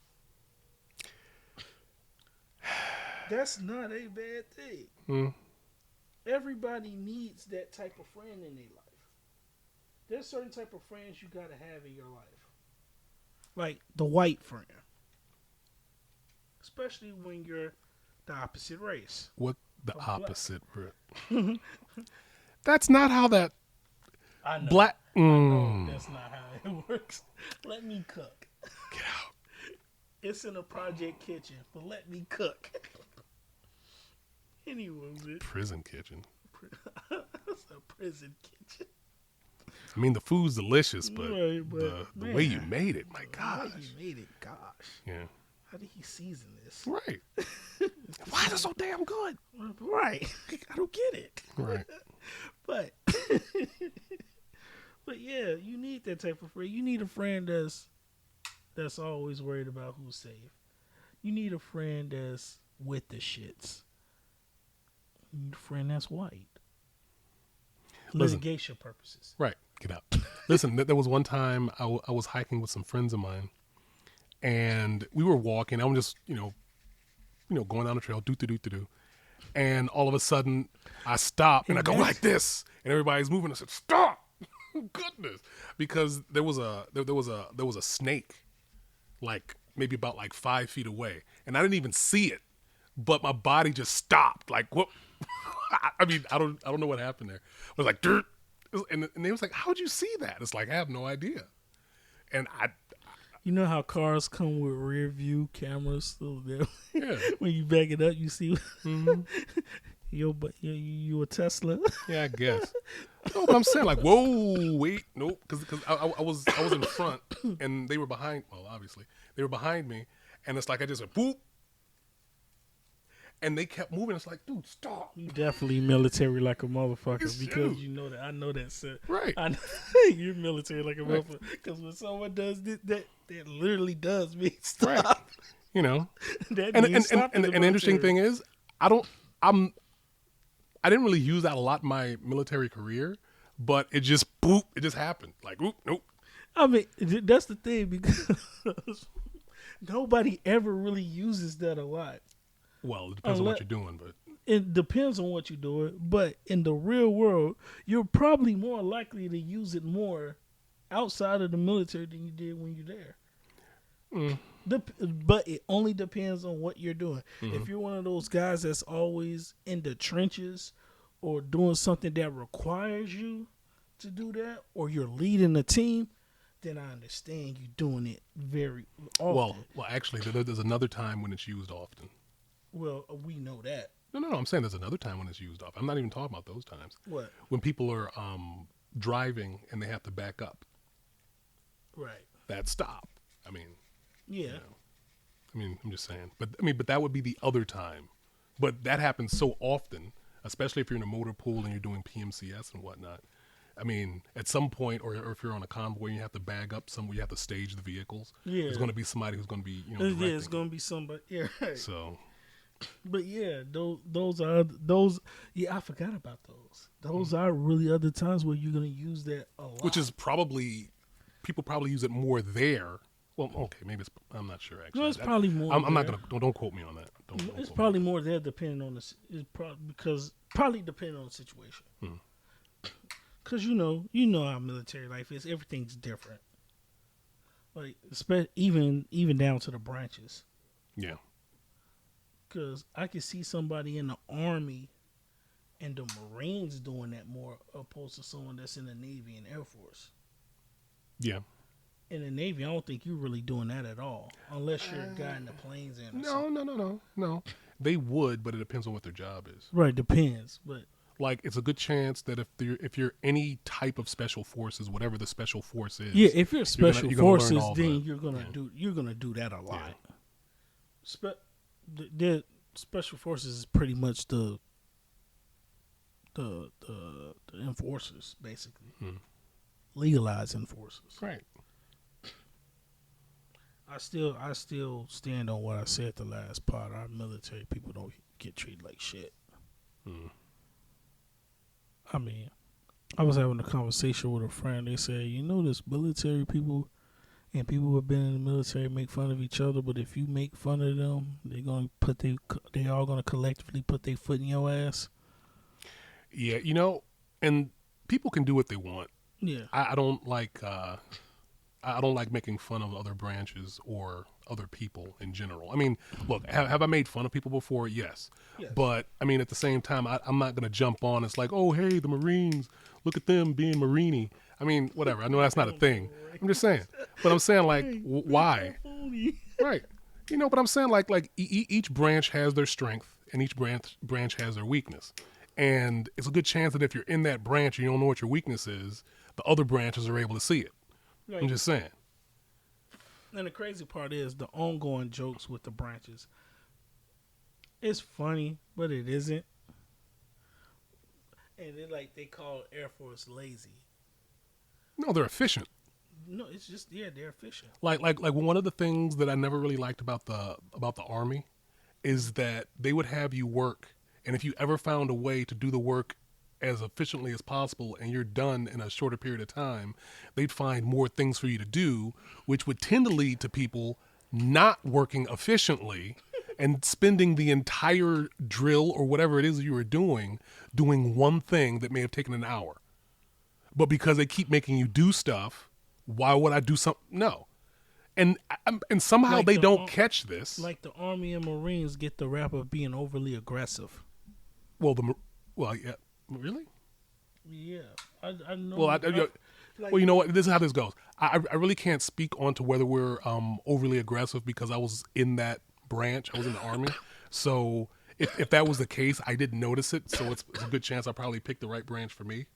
That's not a bad thing. Everybody needs that type of friend in their life. There's certain type of friends you gotta have in your life. Like the white friend. Especially when you're the opposite race. What the opposite? That's not how that... I know. Black... I know that's not how it works. Let me cook. Get out. It's in a project kitchen, but let me cook. Anyway, Prison kitchen. It's a prison kitchen. I mean, the food's delicious, but, Right, the man, way you made it, my the gosh. way he made it, gosh. Yeah. How did he season this? Right. Why is it so damn good? Right. I don't get it. Right. But but yeah, you need that type of friend. You need a friend that's always worried about who's safe. You need a friend that's with the shits. You need a friend that's white. Litigation purposes. Right. Get out. Listen, there was one time I was hiking with some friends of mine, and we were walking. I'm just, going down the trail, do. And all of a sudden, I stop and I go like this, and everybody's moving. I said, "Stop!" Goodness, because there was a snake, like maybe about like 5 feet away, and I didn't even see it, but my body just stopped. Like what? I mean, I don't know what happened there. I was like, "Dirt," and they was like, "How'd you see that?" It's like I have no idea, and You know how cars come with rear view cameras? So yeah. when you back it up, you see Mm-hmm. you a Tesla. Yeah, I guess. No, but I'm saying like, whoa, wait, nope, because I was in front and they were behind. Well, obviously they were behind me, and it's like I just went boop, and they kept moving. It's like, dude, stop. You definitely military like a motherfucker It's because you. you know that. I know that. Shit. Right. I know, you're military like a Right. motherfucker because when someone does that literally does mean stop. Right. You know, That and means stop in and the the interesting military. thing is, I didn't really use that a lot in my military career, but it just happened. Like, oop, nope. I mean, that's the thing because nobody ever really uses that a lot. Well, it depends on what you're doing, but It depends on what you're doing, but in the real world, you're probably more likely to use it more outside of the military than you did when you're there. But it only depends on what you're doing. If you're one of those guys that's always in the trenches or doing something that requires you to do that, or you're leading a team, then I understand you doing it very often. well, actually, there's another time when it's used often. Well, we know that. No. I'm saying there's another time when it's used off. I'm not even talking about those times. What? When people are driving and they have to back up. Right. That stop. I mean, Yeah. I'm just saying. But that would be the other time. But that happens so often, especially if you're in a motor pool and you're doing PMCS and whatnot. I mean, at some point, or if you're on a convoy and you have to bag up somewhere, you have to stage the vehicles. Yeah. There's going to be somebody who's going to be, Yeah, directing. it's gonna be somebody. Yeah, right. So, But yeah, those are those. Yeah, I forgot about those. Those are really other times where you're gonna use that a lot. which is people probably use it more there. Well, okay, maybe I'm not sure actually. No, it's probably more I'm not there. gonna don't quote me on that. Don't It's quote me. probably more there depending on the. It's probably depending on the situation. Cause you know how military life is. Everything's different. Like even down to the branches. Yeah. Cause I can see somebody in the Army and the Marines doing that more opposed to someone that's in the Navy and Air Force. Yeah. In the Navy, I don't think you're really doing that at all, unless you're a guy in the planes and. or something. No. They would, but it depends on what their job is. Right, depends, but Like, it's a good chance that if you're any type of special forces, whatever the special force is, yeah, if you're special you're gonna learn forces, all then the- you're gonna do that a lot. Yeah. The special forces is pretty much the enforcers, basically, legalized enforcers. Right. I still stand on what I said the last part. Our military people don't get treated like shit. I mean, I was having a conversation with a friend. They said, this military people and people who have been in the military make fun of each other, but if you make fun of them, they all gonna collectively put their foot in your ass. Yeah, and people can do what they want. Yeah. I don't like making fun of other branches or other people in general. I mean, look, have I made fun of people before? Yes. But, I mean, at the same time, I'm not going to jump on. It's like, oh, hey, the Marines, look at them being Marini. I mean, whatever. I know that's not a thing. I'm just saying. But I'm saying, like, why? Right. But I'm saying, like each branch has their strength and each branch has their weakness. And it's a good chance that if you're in that branch and you don't know what your weakness is, the other branches are able to see it. Right. I'm just saying. And the crazy part is the ongoing jokes with the branches. It's funny, but it isn't. And they call Air Force lazy. No, they're efficient. No, it's just they're efficient. Like one of the things that I never really liked about the Army is that they would have you work, and if you ever found a way to do the work as efficiently as possible and you're done in a shorter period of time, they'd find more things for you to do, which would tend to lead to people not working efficiently and spending the entire drill or whatever it is you were doing one thing that may have taken an hour. But because they keep making you do stuff, why would I do something? No. And somehow Like they the don't catch this. Like the Army and Marines get the rap of being overly aggressive. Well, yeah. Really? Yeah. I know. Well, well, you know what? This is how this goes. I really can't speak on to whether we're overly aggressive because I was in that branch. I was in the Army. So if that was the case, I didn't notice it. So it's a good chance I probably picked the right branch for me.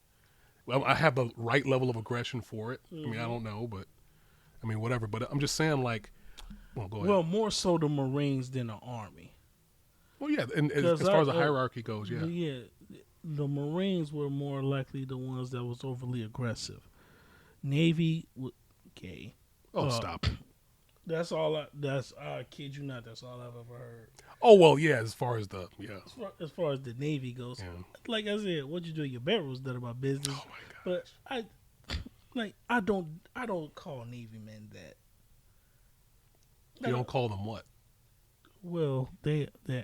Well, I have the right level of aggression for it. I mean, I don't know, but I mean, whatever. But I'm just saying, like, well, go ahead. Well, more so the Marines than the Army. Well, yeah, and as far as the hierarchy goes, yeah. Yeah, the Marines were more likely the ones that was overly aggressive. Navy, gay. Oh, stop it. That's all. I kid you not. That's all I've ever heard. Oh well, yeah. As far as the As far as the Navy goes, yeah. like I said, what you do in your bedroom is none of my business. Oh my god. But I don't call Navy men that. You don't call them what? Well, now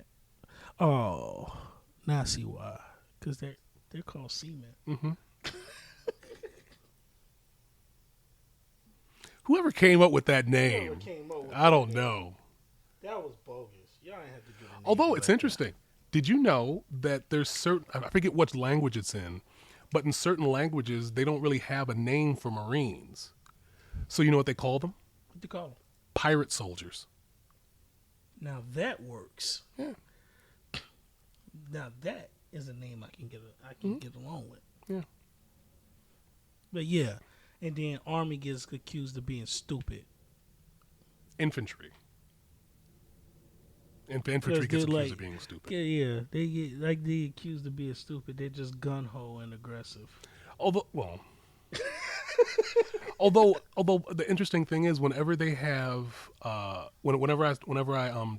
I see why. Because they're called seamen. Mm-hmm. Whoever came up with that name, I don't know. That was bogus. Y'all ain't have to do it. Although it's interesting. Did you know that there's certain, I forget what language it's in, but in certain languages, they don't really have a name for Marines. So you know what they call them? What do you call them? Pirate soldiers. Now that works. Yeah. Now that is a name I can get along with. Yeah. But yeah, and then Army gets accused of being stupid. Infantry. Infantry gets accused of being stupid. Yeah, they get accused of being stupid. They're just gun ho and aggressive. Although the interesting thing is, whenever they have, whenever I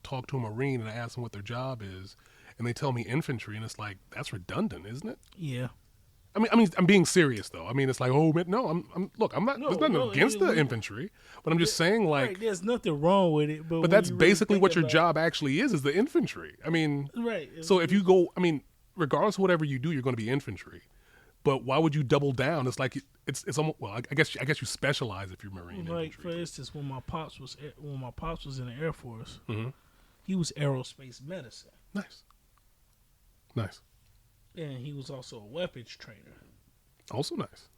talk to a Marine and I ask them what their job is, and they tell me infantry, and it's like, that's redundant, isn't it? Yeah. I mean, I'm being serious though. I mean, it's like, oh man, no, I'm not. There's nothing against the infantry, but I'm just saying, like, right, there's nothing wrong with it. But that's basically what your job actually is the infantry. I mean, right. So if you go, I mean, regardless of whatever you do, you're going to be infantry. But why would you double down? It's like it's almost, well, I guess you specialize if you're Marine. Like infantry. for instance, when my pops was in the Air Force, mm-hmm. he was aerospace medicine. Nice. And he was also a weapons trainer. Also nice.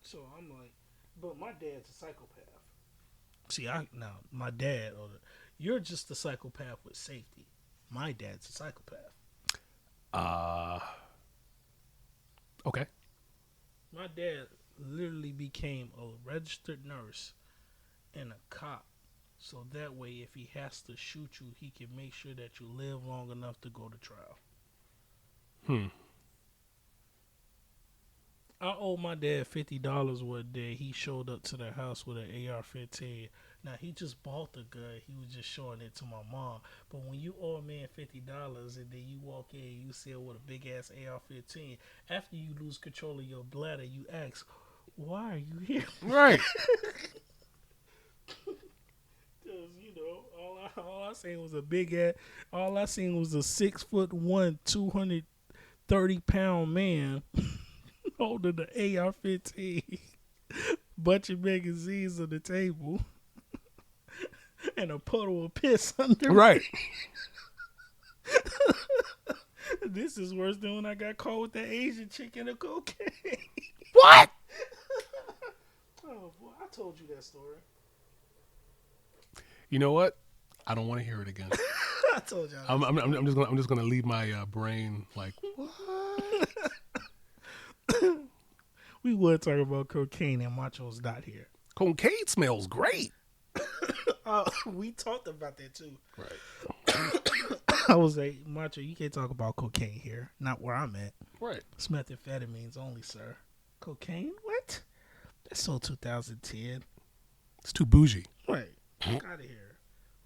So I'm like, but my dad's a psychopath. See, my dad, you're just a psychopath with safety. My dad's a psychopath. Okay. My dad literally became a registered nurse and a cop. So that way, if he has to shoot you, he can make sure that you live long enough to go to trial. I owe my dad $50 one day. He showed up to the house with an AR-15. Now, he just bought the gun. He was just showing it to my mom. But when you owe a man $50 and then you walk in and you see him with a big-ass AR-15, after you lose control of your bladder, you ask, why are you here? Right. Because, all I seen was a big-ass, all I seen was a 6'1", 230-pound man holding the AR-15, bunch of magazines on the table, and a puddle of piss under. Right. This is worse than when I got caught with that Asian chick and the cocaine. What? Oh boy, I told you that story. You know what? I don't want to hear it again. I told you. I'm just gonna leave my brain like, what? We would talk about cocaine and Macho's not here. Cocaine smells great. We talked about that too. Right. I was like, Macho, you can't talk about cocaine here. Not where I'm at. Right. It's methamphetamines only, sir. Cocaine? What? That's so 2010. It's too bougie. Right. Out of here.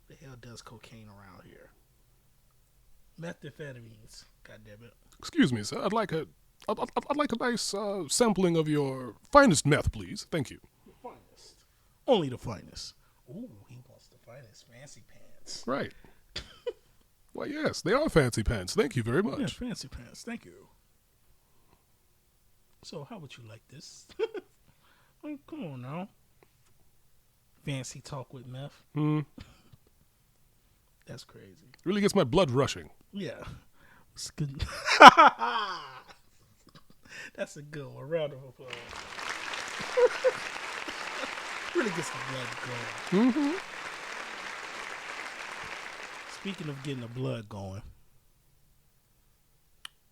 Who the hell does cocaine around here? Methamphetamines. God damn it. Excuse me, sir. I'd like a nice sampling of your finest meth, please. Thank you. The finest. Only the finest. Ooh, he wants to fight his fancy pants. Right. Well, yes, they are fancy pants. Thank you very much. Yeah, fancy pants. Thank you. So, how would you like this? Like, come on now. Fancy talk with meth. That's crazy. Really gets my blood rushing. Yeah. It's good. That's a good one. Round of applause. Really gets the blood going. Speaking of getting the blood going,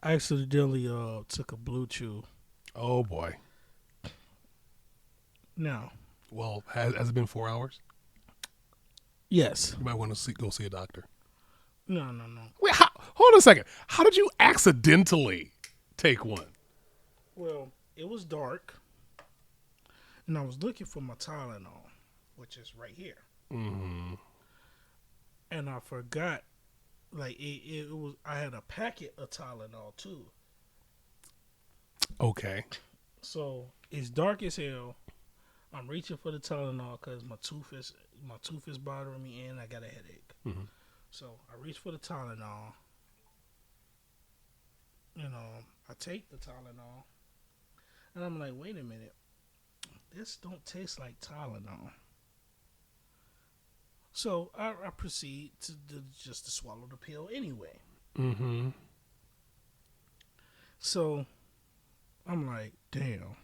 I accidentally took a blue chew. Oh, boy. Now, Well, has it been 4 hours? yes. You might want to go see a doctor. No. Wait, hold on a second. How did you accidentally take one? Well, it was dark, and I was looking for my Tylenol, which is right here. Mm-hmm. And I forgot, like it was. I had a packet of Tylenol too. Okay. So it's dark as hell. I'm reaching for the Tylenol because my tooth is bothering me and I got a headache. Mm-hmm. So I reach for the Tylenol. I take the Tylenol, and I'm like, wait a minute, this don't taste like Tylenol. So I proceed to just to swallow the pill anyway. Mm-hmm. So I'm like, damn.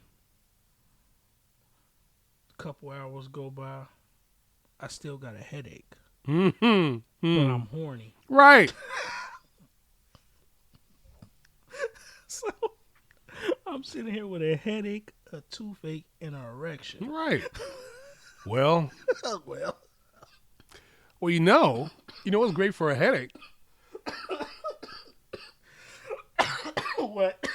A couple hours go by, I still got a headache, Mm-hmm. but I'm horny. Right. So I'm sitting here with a headache, a toothache, and an erection. Right. Well, Well, you know what's great for a headache? what?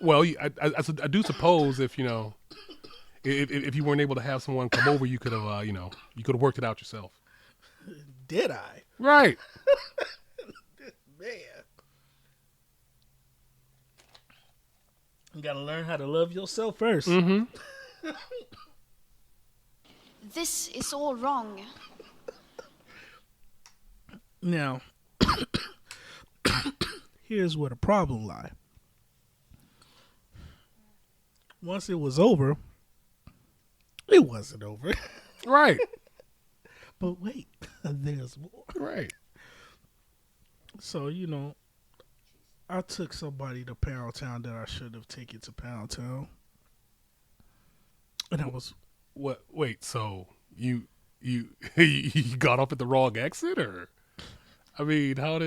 Well, I do suppose if if you weren't able to have someone come over, you could have you could have worked it out yourself. Did I? Right. Man. You gotta learn how to love yourself first. Mm-hmm. This is all wrong. Now, here's where the problem lies. Once it was over, it wasn't over. Right. But wait, there's more. Right. So, I took somebody to Pound Town that I should have taken to Pound Town. And I was... What? Wait. So you got off at the wrong exit, or? I mean, how'd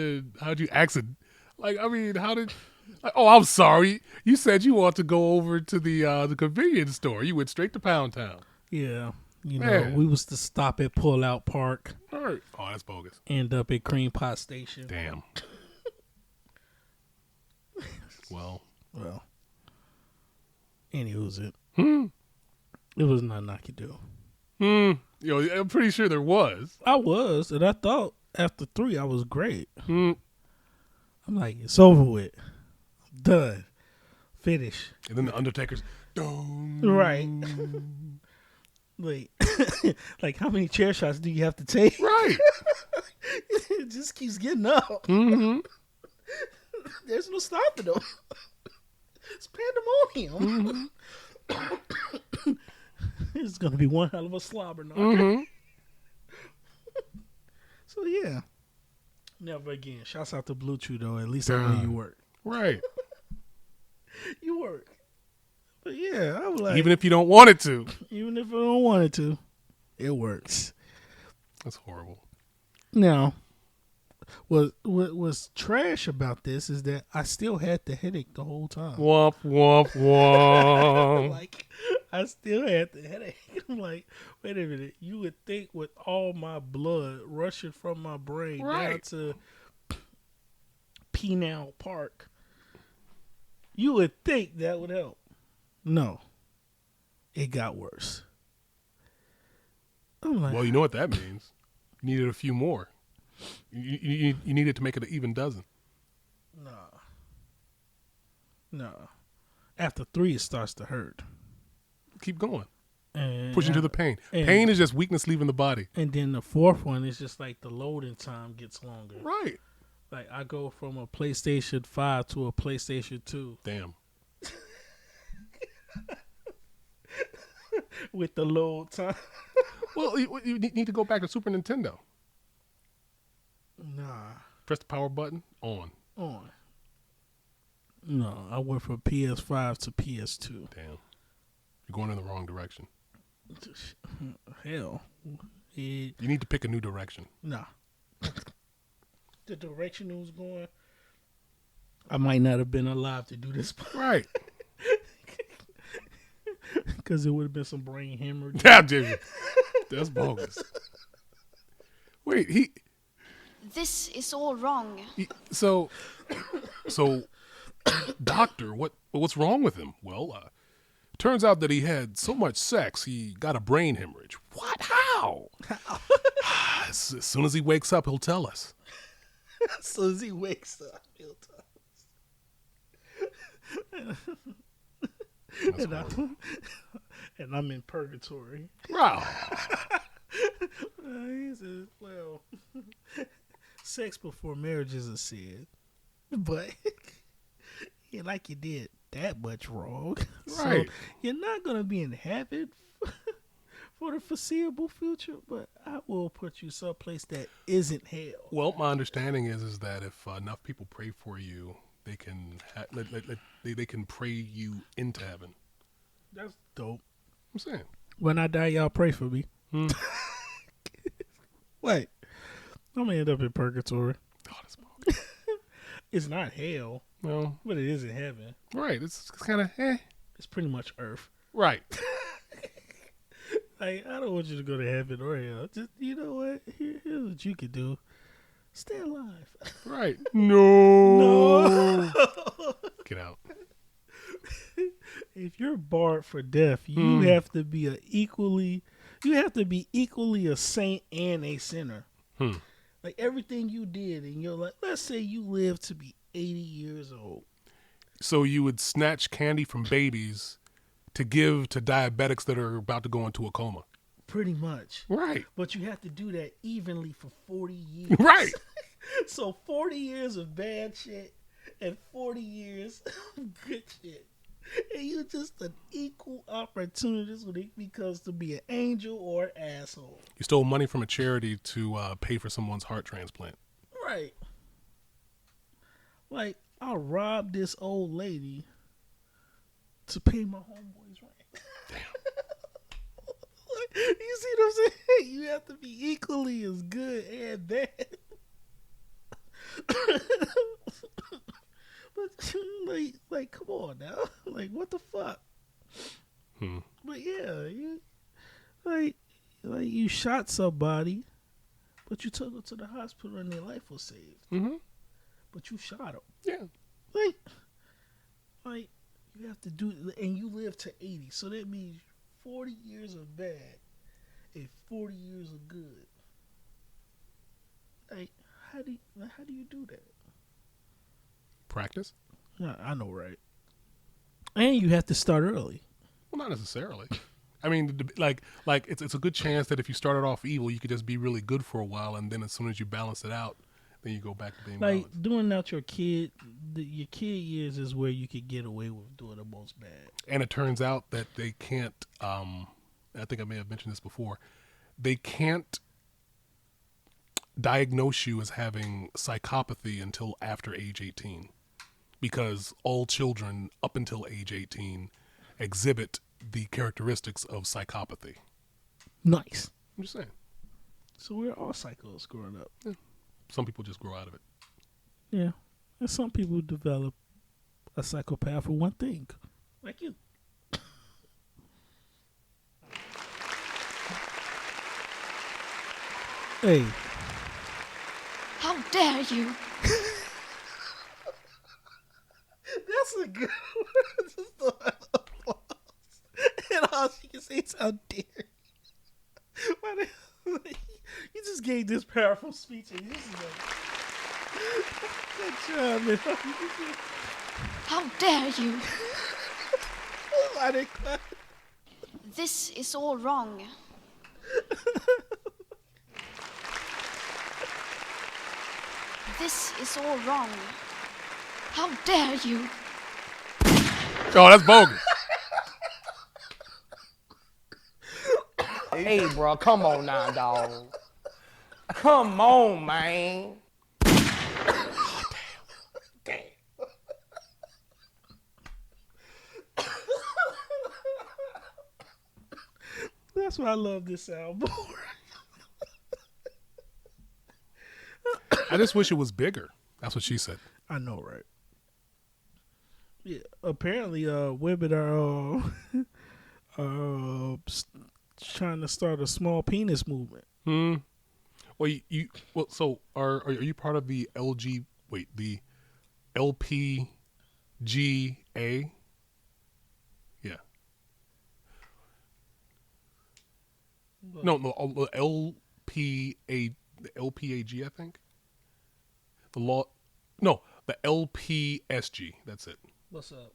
you exit? Like, I mean, how did? Oh, I'm sorry. You said you want to go over to the convenience store. You went straight to Pound Town. Yeah. Man. We was to stop at Pull Out Park. All right. Oh, that's bogus. End up at Cream Pot Station. Damn. Well. Anywho's it. It was nothing I could do. I'm pretty sure there was. I was, and I thought after 3 I was great. Mm. I'm like, it's over with. I'm done. Finish. And then the Undertaker's. Dong. Right. Like how many chair shots do you have to take? Right. It just keeps getting up. Mm-hmm. There's no stopping them. It's pandemonium. Mm-hmm. It's gonna be one hell of a slobber knocker. Mm-hmm. So yeah, never again. Shouts out to Blue Chew though. At least I know you work. Right. You work. But yeah, I was like, Even if you don't want it to. even if I don't want it to, it works. That's horrible. Now, what was trash about this is that I still had the headache the whole time. Womp, womp, womp. Like, I still had the headache. I'm like, wait a minute. You would think with all my blood rushing from my brain down Right. to Penal Park, you would think that would help. No. It got worse. I'm like, Well, you know what that means. You needed a few more. You needed to make it an even dozen. no. After 3, it starts to hurt. Keep going. Pushing to the pain. and- Pain is just weakness leaving the body. And then the fourth one is just like the loading time gets longer. Right. Like I go from a PlayStation 5 to a PlayStation 2 Damn. with the load time. Well, you need to go back to Super Nintendo. Nah. Press the power button. On. No, I went from PS5 to PS2. Damn. You're going in the wrong direction. Hell. You need to pick a new direction. Nah. The direction it was going, I might not have been alive to do this. Right. Because it would have been some brain hemorrhage. Yeah, Jimmy. That's bogus. Wait, This is all wrong. so, doctor, what's wrong with him? Well, turns out that he had so much sex, he got a brain hemorrhage. What? How? As soon as he wakes up, he'll tell us. As soon as he wakes up, he'll tell us. And I'm in purgatory. Wow. He says, well, sex before marriage is a sin, but like you did that much wrong. Right. So you're not going to be in heaven for the foreseeable future, but I will put you someplace that isn't hell. Well, my understanding is that if enough people pray for you, they can they can pray you into heaven. That's dope. I'm saying. When I die, y'all pray for me. Wait, I'm gonna end up in purgatory. Oh, that's bogus. It's not hell, No. but it isn't heaven. Right. It's kind of It's pretty much earth. Right. Like, I don't want you to go to heaven or hell. Just, you know what? Here's what you can do. Stay alive. Right. No. Get out. If you're barred for death, you have to be equally a saint and a sinner. Like everything you did in your life. Let's say you live to be 80 years old. So you would snatch candy from babies to give to diabetics that are about to go into a coma. Pretty much. Right. But you have to do that evenly for 40 years. Right. So 40 years of bad shit and 40 years of good shit. And you just an equal opportunity when it becomes to be an angel or an asshole. You stole money from a charity to pay for someone's heart transplant. Right. Like, I robbed this old lady to pay my homeboy's rent. Damn. You see what I'm saying? You have to be equally as good and bad. But like, come on now. Like, what the fuck? But yeah, you you shot somebody, but you took them to the hospital and their life was saved. Mm-hmm. But you shot them. Yeah. Like you have to do, and you live to 80, so that means 40 years of bad and 40 years of good. Like, how do you do that? Practice? Yeah, I know, right? And you have to start early. Well, not necessarily. I mean, like it's a good chance that if you started off evil, you could just be really good for a while, and then as soon as you balance it out, then you go back to being Like balanced. doing out your kid years is where you could get away with doing the most bad. And it turns out that they can't. I think I may have mentioned this before. They can't diagnose you as having psychopathy until after age 18, because all children up until age 18 exhibit the characteristics of psychopathy. Nice. I'm just saying. So we're all psychos growing up. Yeah. Some people just grow out of it. Yeah. And some people develop a psychopath for one thing. Like you. Hey. How dare you? That's a good one. Just the applause. And all she can say is, how dare you. Why you just gave this powerful speech and you just like, good job, man. How dare you? Why they clap? This is all wrong. This is all wrong. How dare you? Oh, that's bogus. Hey, bro, come on now, dog. Come on, man. Damn. That's why I love this album. I just wish it was bigger. That's what she said. I know, right? Yeah. Apparently, women are trying to start a small penis movement. Well, so are you part of the the LPGA? Yeah. No, the LPAG, I think. The LPSG. That's it. What's up?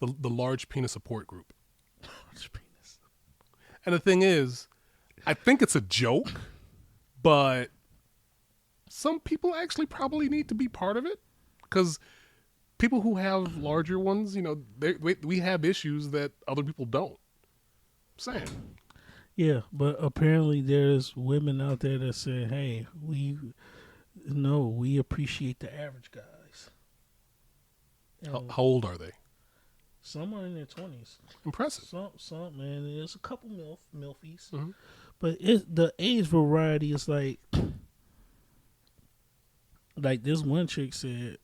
The Large Penis Support Group. Large penis. And the thing is, I think it's a joke, but some people actually probably need to be part of it, because people who have larger ones, we have issues that other people don't. I'm saying. Yeah, but apparently there's women out there that say, "Hey, we appreciate the average guys." How old are they? Some are in their 20s. Impressive. Some, man. There's a couple milfies, Mm-hmm. but the age variety is like this one chick said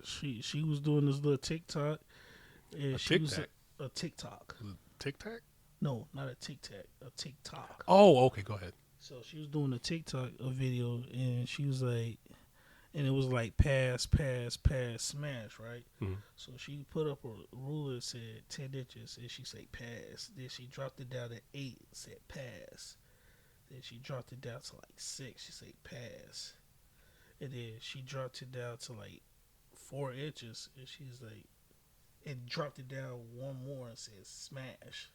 she was doing this little TikTok, and she was a TikTok. Tic Tac? No, not a TikTok, a TikTok. Oh, okay. Go ahead. So she was doing a video, and she was like, and it was like pass, smash, right? Mm-hmm. So she put up a ruler that said 10 inches, and she said pass. Then she dropped it down to 8, said pass. Then she dropped it down to like 6, she said pass. And then she dropped it down to like 4 inches, and she's like, and dropped it down one more and said smash.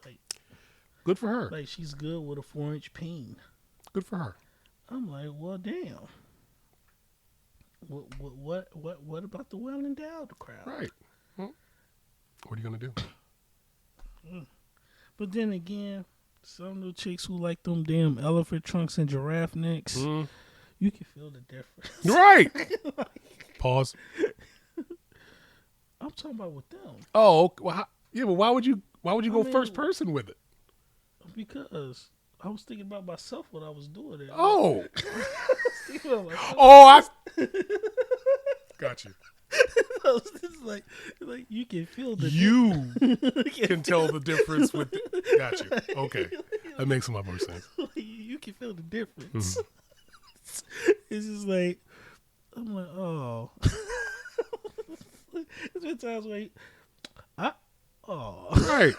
Like, good for her. Like, she's good with a 4-inch peen. Good for her. I'm like, well, damn. What about the well-endowed crowd? Right. Well, what are you gonna do? But then again, some of the chicks who like them damn elephant trunks and giraffe necks, you can feel the difference. Right. Pause. I'm talking about with them. Oh, well, yeah, but why would you go first person with it? Because I was thinking about myself when I was doing it. Oh. I Got you. was just like you can feel the You can tell the difference with got you. Okay. That makes a lot more sense. You can feel the difference. It's just like, I'm like, oh. There's been times where Right.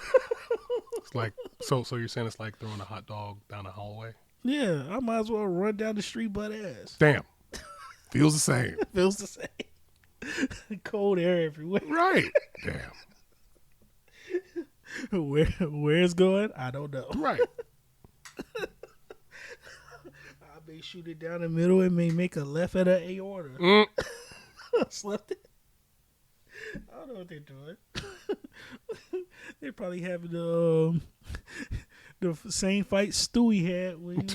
It's like, so you're saying it's like throwing a hot dog down a hallway? Yeah, I might as well run down the street butt ass. Damn. Feels the same. Feels the same. Cold air everywhere. Right. Damn. Where it's going, I don't know. Right. I may shoot it down the middle and may make a left at an aorta. Slept it. I don't know what they're doing. They're probably having the same fight Stewie had when he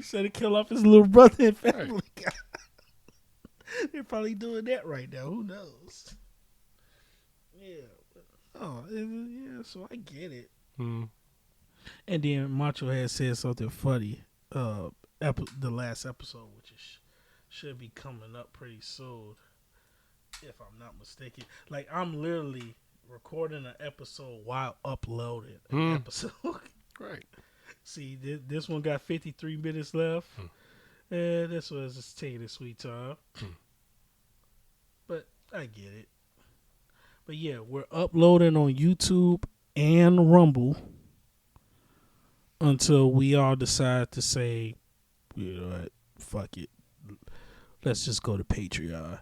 tried to kill off his little brother and family guy. They're probably doing that right now. Who knows? Yeah. Yeah. So I get it. And then Macho had said something funny. The last episode, which should be coming up pretty soon, if I'm not mistaken. Like, I'm literally recording an episode while uploading an episode. Right. See, this one got 53 minutes left. And this one's just taking a sweet time. But I get it. But yeah, we're uploading on YouTube and Rumble until we all decide to say, you know what, fuck it. Let's just go to Patreon.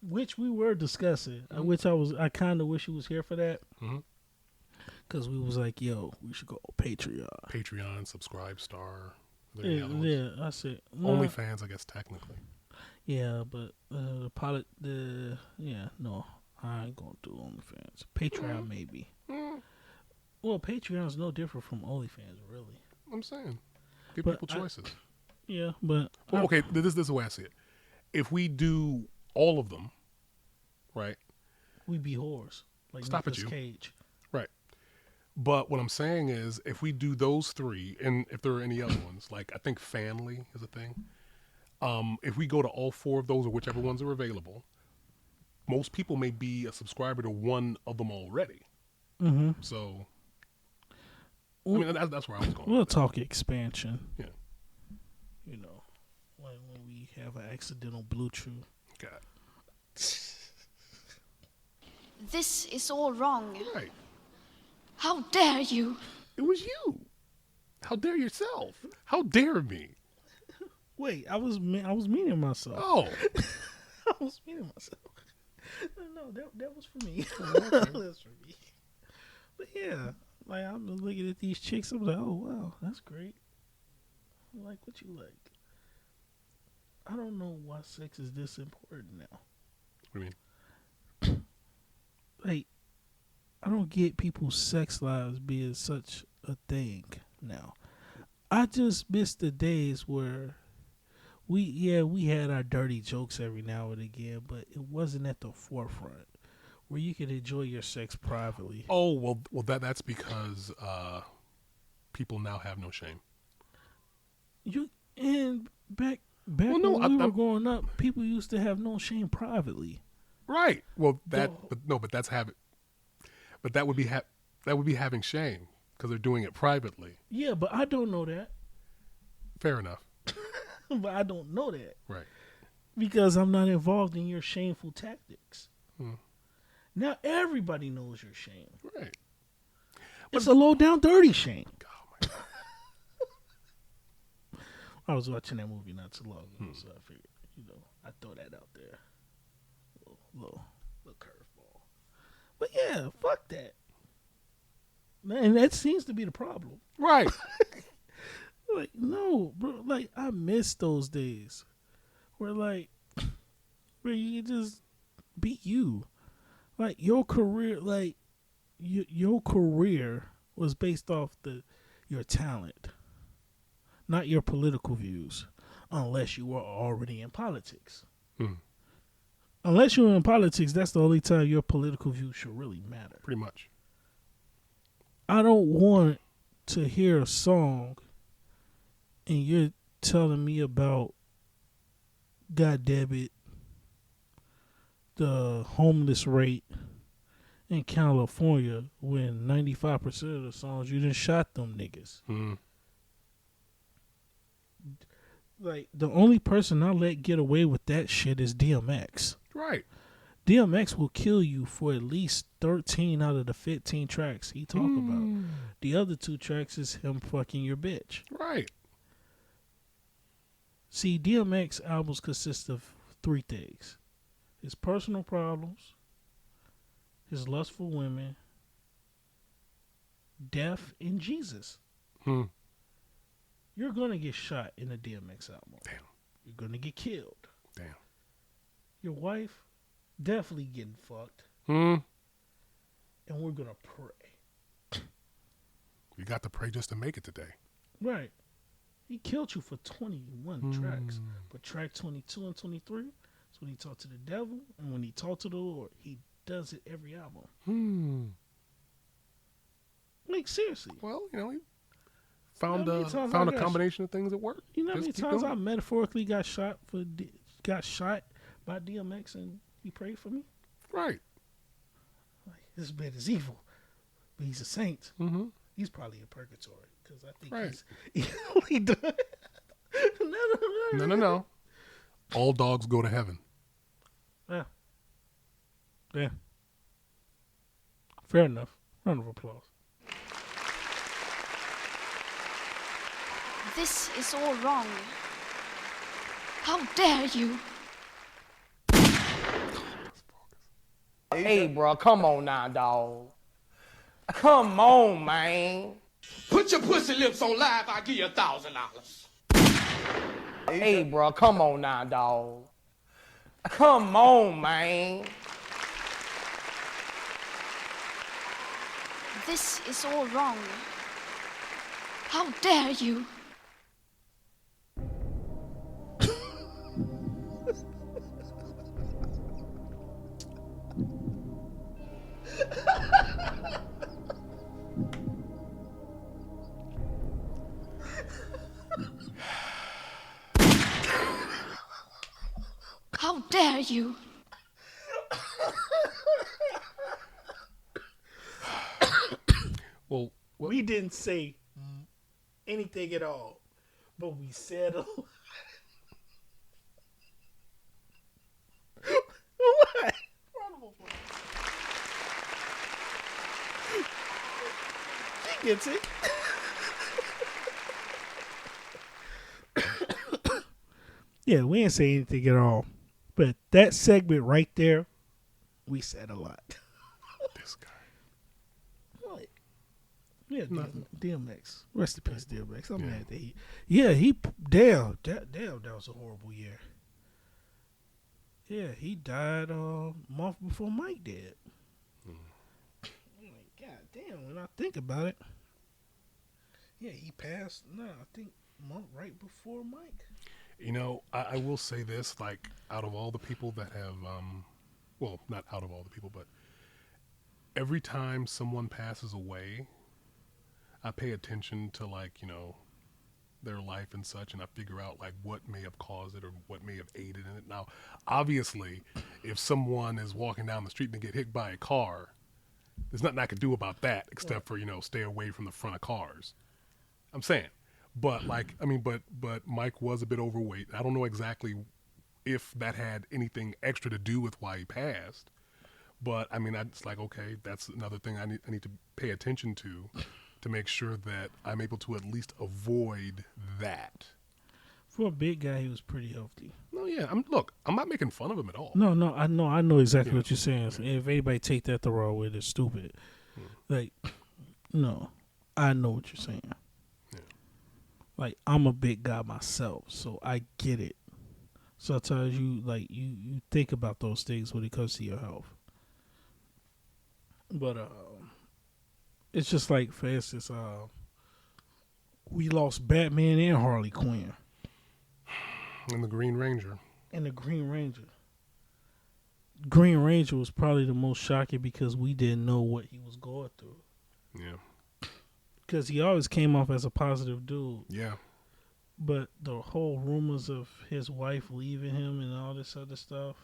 which we were discussing, I kind of wish he was here for that. Because we was like, yo, we should go Patreon. Patreon, Subscribe Star. Yeah, I said. OnlyFans, I guess, technically. Yeah, but no, I ain't going to do OnlyFans. Patreon, maybe. Well, Patreon's no different from OnlyFans, really. I'm saying. Give people choices. Yeah, but... Well, okay, this is the way I see it. If we do all of them, right? We be whores. Like Stop it, Nicolas you. Cage. Right. But what I'm saying is, if we do those three, and if there are any other ones, like I think family is a thing. If we go to all four of those or whichever ones are available, most people may be a subscriber to one of them already. Mm-hmm. So, I mean, that's where I was going. We'll talk expansion. Yeah. You know, when we have an accidental Bluetooth. God. This is all wrong. Right. How dare you? It was you. How dare yourself? How dare me? Wait, I was meaning myself. Oh. I was meaning myself. No, that was for me. Okay. That's for me. But yeah, like I'm looking at these chicks. I'm like, oh wow, that's great. I like what you like. I don't know why sex is this important now. What do you mean? Like, I don't get people's sex lives being such a thing now. I just miss the days where we had our dirty jokes every now and again, but it wasn't at the forefront where you could enjoy your sex privately. Oh, well that's because people now have no shame. Back Well, no, when we were growing up, people used to have no shame privately. Right. Well, but that's habit. But that would be having shame because they're doing it privately. Yeah, but I don't know that. Fair enough. But I don't know that. Right. Because I'm not involved in your shameful tactics. Now everybody knows your shame. Right. It's a low down dirty shame. Oh my God. I was watching that movie not too long ago, so I figured, I'd throw that out there. Little curveball. But yeah, fuck that. And that seems to be the problem. Right. Like, no, bro. Like, I miss those days where you just be you. Like, your career, your career was based off your talent, not your political views, unless you were already in politics. Unless you're in politics, that's the only time your political views should really matter. Pretty much. I don't want to hear a song and you're telling me about, goddamn it, the homeless rate in California when 95% of the songs you done shot them niggas. Like, the only person I let get away with that shit is DMX. Right. DMX will kill you for at least 13 out of the 15 tracks he talk about. The other 2 tracks is him fucking your bitch. Right. See, DMX albums consist of 3 things. His personal problems, his lust for women, death, and Jesus. You're going to get shot in a DMX album. Damn. You're going to get killed. Damn. Your wife definitely getting fucked. And we're going to pray. We got to pray just to make it today. Right. He killed you for 21 tracks. But track 22 and 23 is when he talked to the devil. And when he talked to the Lord, he does it every album. Like, seriously. Well, he found You know how many times found I a got combination of things that work. You know how many Just keep times going. I metaphorically got shot by DMX and he prayed for me? Right. Like, this man is evil, but he's a saint. He's probably in purgatory because I think he's only done. No. All dogs go to heaven. Yeah. Fair enough. Round of applause. This is all wrong. How dare you? Hey, bro, come on now, dog. Come on, man. Put your pussy lips on live, I'll give you $1,000. Hey, bro, come on now, dog. Come on, man. This is all wrong. How dare you? How dare you? Well, what? We didn't say anything at all, but we said a lot. What? He gets it. Yeah, we didn't say anything at all. But that segment right there, we said a lot. This guy. What? Yeah, DMX. Rest in peace, DMX. I'm Yeah. mad that he damn, that was a horrible year. Yeah, he died a month before Mike did. I'm like, God damn, when I think about it. Yeah, he passed, I think month right before Mike. You know, I will say this, like, out of all the people that have, well, not out of all the people, but every time someone passes away, I pay attention to, like, you know, their life and such, and I figure out, like, what may have caused it or what may have aided in it. Now, obviously, if someone is walking down the street and they get hit by a car, there's nothing I can do about that except for, you know, stay away from the front of cars. I'm saying. But like, I mean, but Mike was a bit overweight. I don't know exactly if that had anything extra to do with why he passed. But I mean, it's like, okay, that's another thing I need to pay attention to make sure that I'm able to at least avoid that. For a big guy, he was pretty healthy. No, yeah. I'm not making fun of him at all. No, I know exactly what you're saying. If anybody take that the wrong way, they're stupid. Like, no, I know what you're saying. Like, I'm a big guy myself, so I get it. Sometimes you think about those things when it comes to your health. But it's just like, for instance, we lost Batman and Harley Quinn. And the Green Ranger. And the Green Ranger. Green Ranger was probably the most shocking because we didn't know what he was going through. Yeah. Because he always came off as a positive dude. Yeah. But the whole rumors of his wife leaving him and all this other stuff,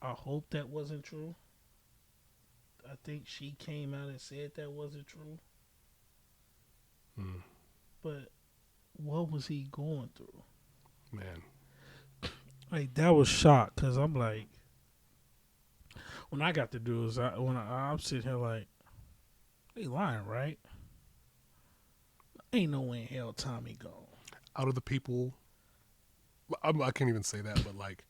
I hope that wasn't true. I think she came out and said that wasn't true. But what was he going through? Man. Like, that was shock because I'm like, when I got the dudes, I'm sitting here like, they lying, right? Ain't no way in hell Tommy gone. Out of the people, I can't even say that, but like,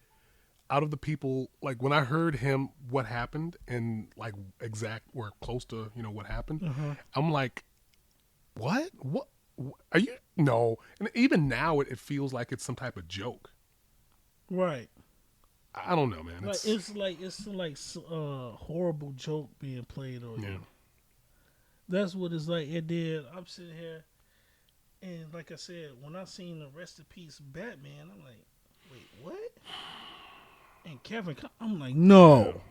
out of the people, like when I heard him, what happened and like exact or close to, you know, what happened, I'm like, what are you? No. And even now it feels like it's some type of joke. Right. I don't know, man. It's like a horrible joke being played on you. That's what it's like. And then I'm sitting here, and like I said, when I seen the Rest in Peace Batman, I'm like, wait, what? And Kevin, I'm like, no,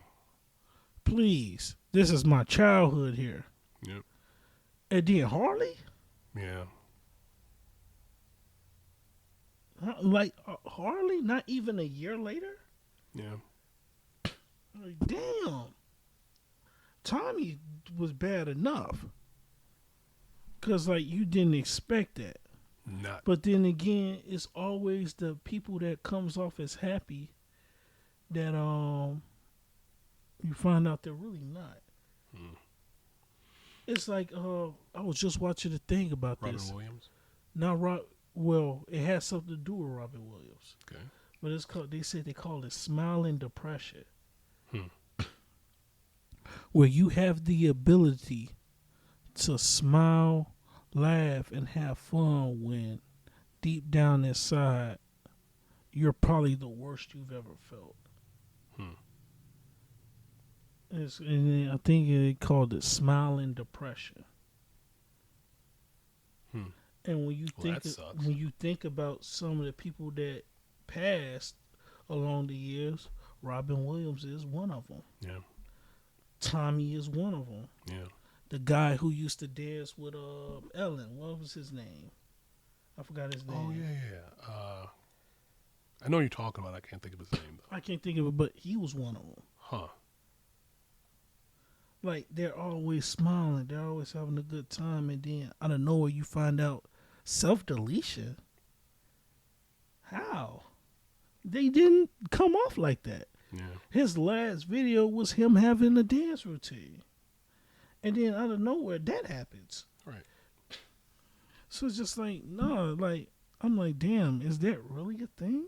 please, this is my childhood here. Yep. And then Harley, Yeah. like Harley, not even a year later. Yeah. Like, damn, Tommy was bad enough. Cause like you didn't expect that. Not. But then again, it's always the people that comes off as happy that you find out they're really not. It's like I was just watching a thing about Robin this. Williams. Not well, it has something to do with Robin Williams. Okay. But it's called. They call it smiling depression. where you have the ability to smile, laugh, and have fun when deep down inside you're probably the worst you've ever felt. And I think they called it smiling depression. And when you think about some of the people that passed along the years, Robin Williams is one of them. Yeah. Tommy is one of them. Yeah. The guy who used to dance with Ellen, what was his name? I forgot his name. Oh yeah. I know what you're talking about. I can't think of his name though. I can't think of it, but he was one of them. Huh. Like, they're always smiling, they're always having a good time, and then out of nowhere you find out self-deletion. How? They didn't come off like that. Yeah. His last video was him having a dance routine. And then out of nowhere, that happens. Right. So it's just like, no, like, I'm like, damn, is that really a thing?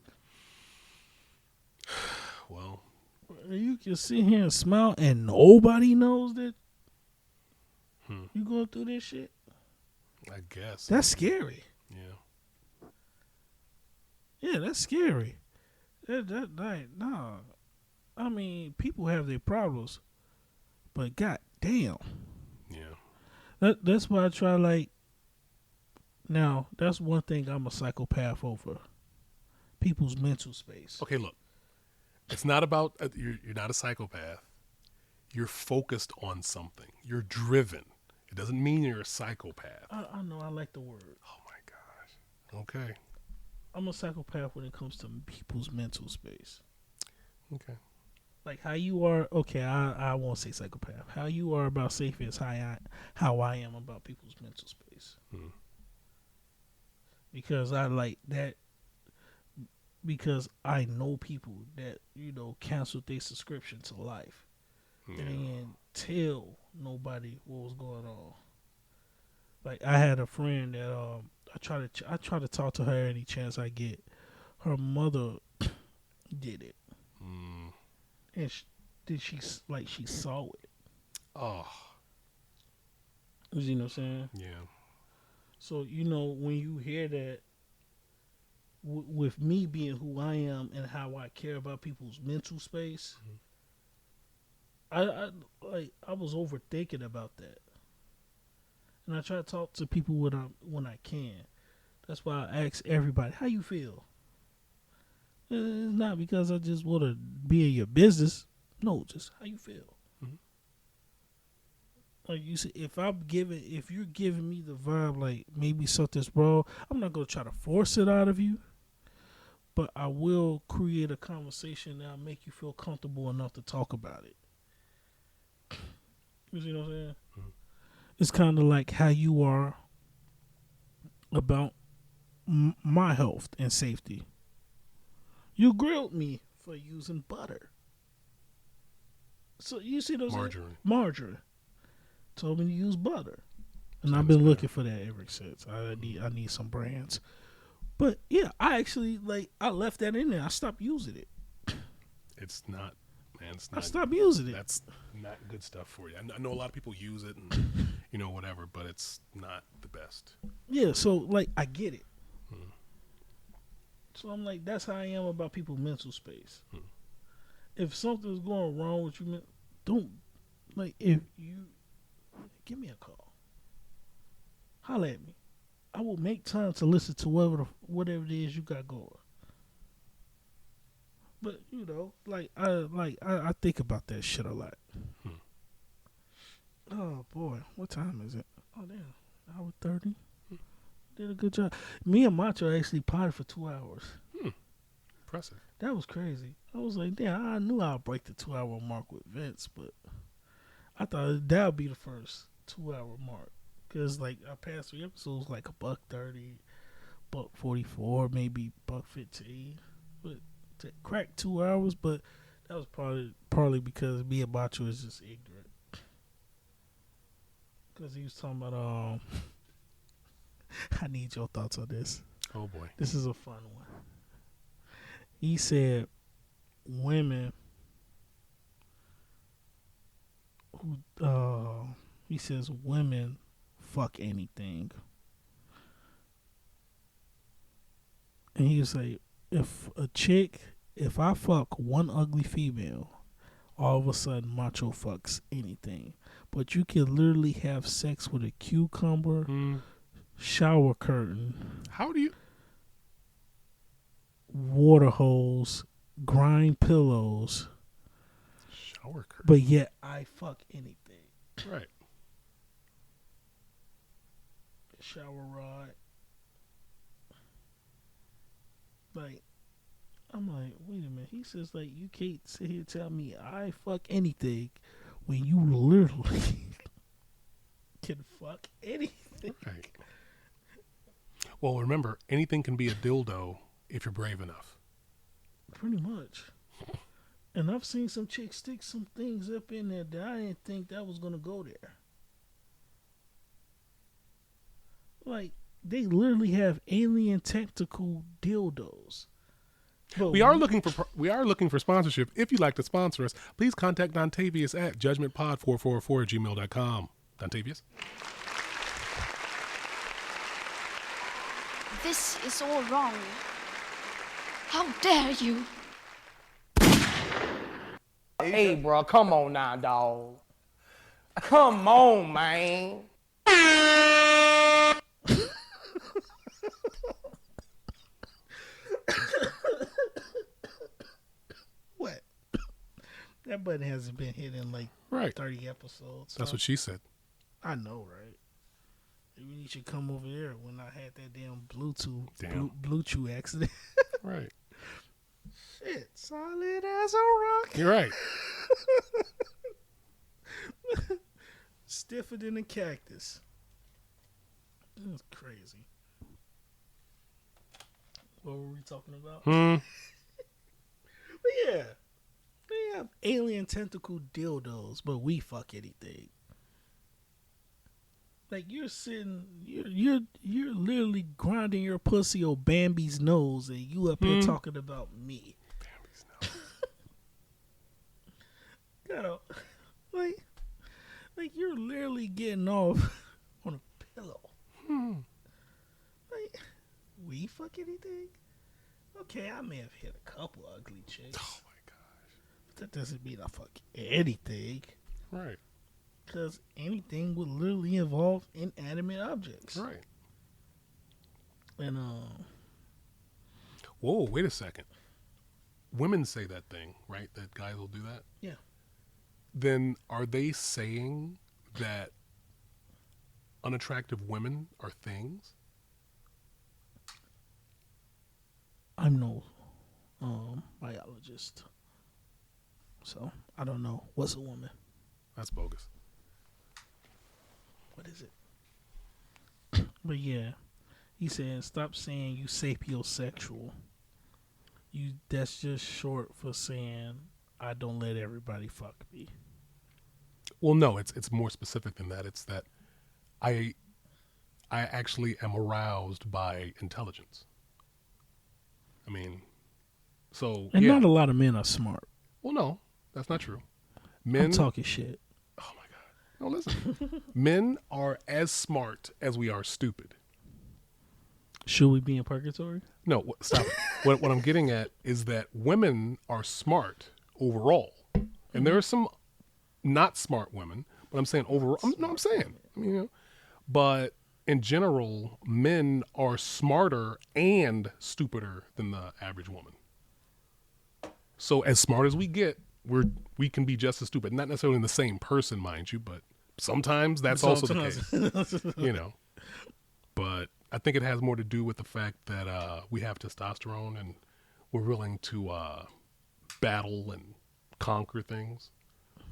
Well, You can sit here and smile and nobody knows that you going through this shit? I guess. That's scary. Yeah. Yeah, that's scary. Nah. I mean, people have their problems, but god damn. Yeah. That's why I try, like, now, that's one thing I'm a psychopath over. People's mental space. Okay, look. It's not about you're not a psychopath. You're focused on something. You're driven. It doesn't mean you're a psychopath. I know, I like the word. Oh my gosh. Okay. I'm a psychopath when it comes to people's mental space. Okay. Like how you are, okay, I won't say psychopath. How you are about safety is how I am about people's mental space. Because I like that, because I know people that, canceled their subscription to Life. And didn't tell nobody what was going on. Like, I had a friend that I try to talk to her any chance I get. Her mother did it. And she saw it. Oh. You know what I'm saying? Yeah. So, when you hear that, with me being who I am and how I care about people's mental space, I was overthinking about that. And I try to talk to people when I can. That's why I ask everybody, how you feel? It's not because I just want to be in your business. No, just how you feel. Like you said, if you're giving me the vibe like maybe something's wrong, I'm not gonna try to force it out of you, but I will create a conversation that'll make you feel comfortable enough to talk about it. You see what I'm saying? It's kind of like how you are about my health and safety. You grilled me for using butter. So you see those margarine. Told me to use butter, and I've been looking for that ever since. I need some brands, but yeah, I left that in there. I stopped using it. It's not, man. It's not. I stopped using it. That's not good stuff for you. I know a lot of people use it, and whatever, but it's not the best. Yeah, so I get it. So I'm like, that's how I am about people's mental space. If something's going wrong with you, don't if you. Give me a call. Holler at me. I will make time to listen to whatever it is you got going. But I think about that shit a lot. Oh boy, what time is it? Oh damn, hour 30. Did a good job. Me and Macho actually potted for 2 hours. Impressive. That was crazy. I was like, damn, I knew I'd break the 2 hour mark with Vince, but I thought that would be the first 2 hour mark, because our past 3 episodes $1:30, $1:44, maybe $1:15, but to crack 2 hours, but that was partly because me and Macho is just ignorant, because he was talking about I need your thoughts on this. Oh boy, this is a fun one. He said women he says women fuck anything. And he was like, if I fuck one ugly female, all of a sudden macho fucks anything. But you can literally have sex with a cucumber, shower curtain, How do you? water hose, grind pillows, Shower curtain. but yet I fuck anything. Right. Shower rod. Like, I'm like, wait a minute. He says, like, you can't sit here and tell me I fuck anything when you literally can fuck anything. Right. Well, remember, anything can be a dildo if you're brave enough. Pretty much. And I've seen some chicks stick some things up in there that I didn't think that was going to go there. Like, they literally have alien tentacle dildos. But We are looking for sponsorship. If you'd like to sponsor us, please contact Dontavius at judgmentpod444@gmail.com. Dontavius? This is all wrong. How dare you? Hey, bro, come on now, dog. Come on, man. what? That button hasn't been hit in like Right. 30 episodes. That's so what she said. I know, right? Maybe you should come over there when I had that damn Bluetooth accident. Right. Shit, solid as a rock. You're right. Stiffer than a cactus. That's crazy. What were we talking about? But yeah. They have alien tentacle dildos, but we fuck anything. Like you're sitting, you're literally grinding your pussy on Bambi's nose, and you up here talking about me. Bambi's nose. like you're literally getting off on a pillow. Like, we fuck anything? Okay, I may have hit a couple ugly chicks. Oh my gosh. But that doesn't mean I fuck anything. Right. Because anything would literally involve inanimate objects. Right. And Whoa, wait a second. Women say that thing, right? That guys will do that? yeah. Then are they saying that unattractive women are things? I'm no biologist. So I don't know. What's a woman? That's bogus. What is it? But yeah. He said, stop saying you sapiosexual. That's just short for saying I don't let everybody fuck me. Well, no, it's more specific than that. It's that I actually am aroused by intelligence. I mean, so And yeah. not a lot of men are smart. Well, no, that's not true. I'm Men. talking shit. Oh my God! No, listen. Men are as smart as we are stupid. Should we be in purgatory? No, stop it. What I'm getting at is that women are smart overall, and there are some not smart women. But I'm saying overall. I'm saying. I mean, but in general, men are smarter and stupider than the average woman. So as smart as we get, we can be just as stupid. Not necessarily in the same person, mind you, but sometimes that's also the case. But I think it has more to do with the fact that we have testosterone and we're willing to battle and conquer things,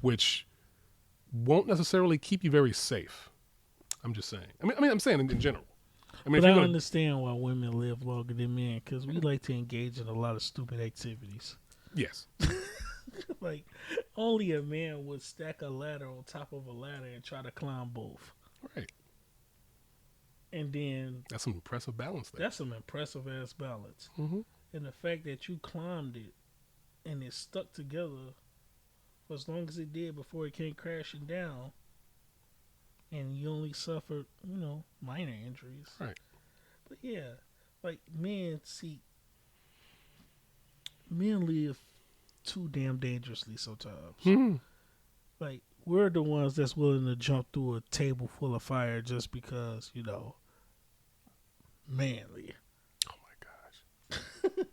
which won't necessarily keep you very safe. I'm just saying. I mean, I'm saying in general. I mean, But if I you're understand why women live longer than men, because we like to engage in a lot of stupid activities. yes, Like, only a man would stack a ladder on top of a ladder and try to climb both. right. And then That's some impressive balance there. that's some impressive ass balance. Mm-hmm. And the fact that you climbed it and it stuck together for as long as it did before it came crashing down, and you only suffered, minor injuries. Right. But yeah, like men live too damn dangerously sometimes. Like we're the ones that's willing to jump through a table full of fire just because, manly. Oh my gosh.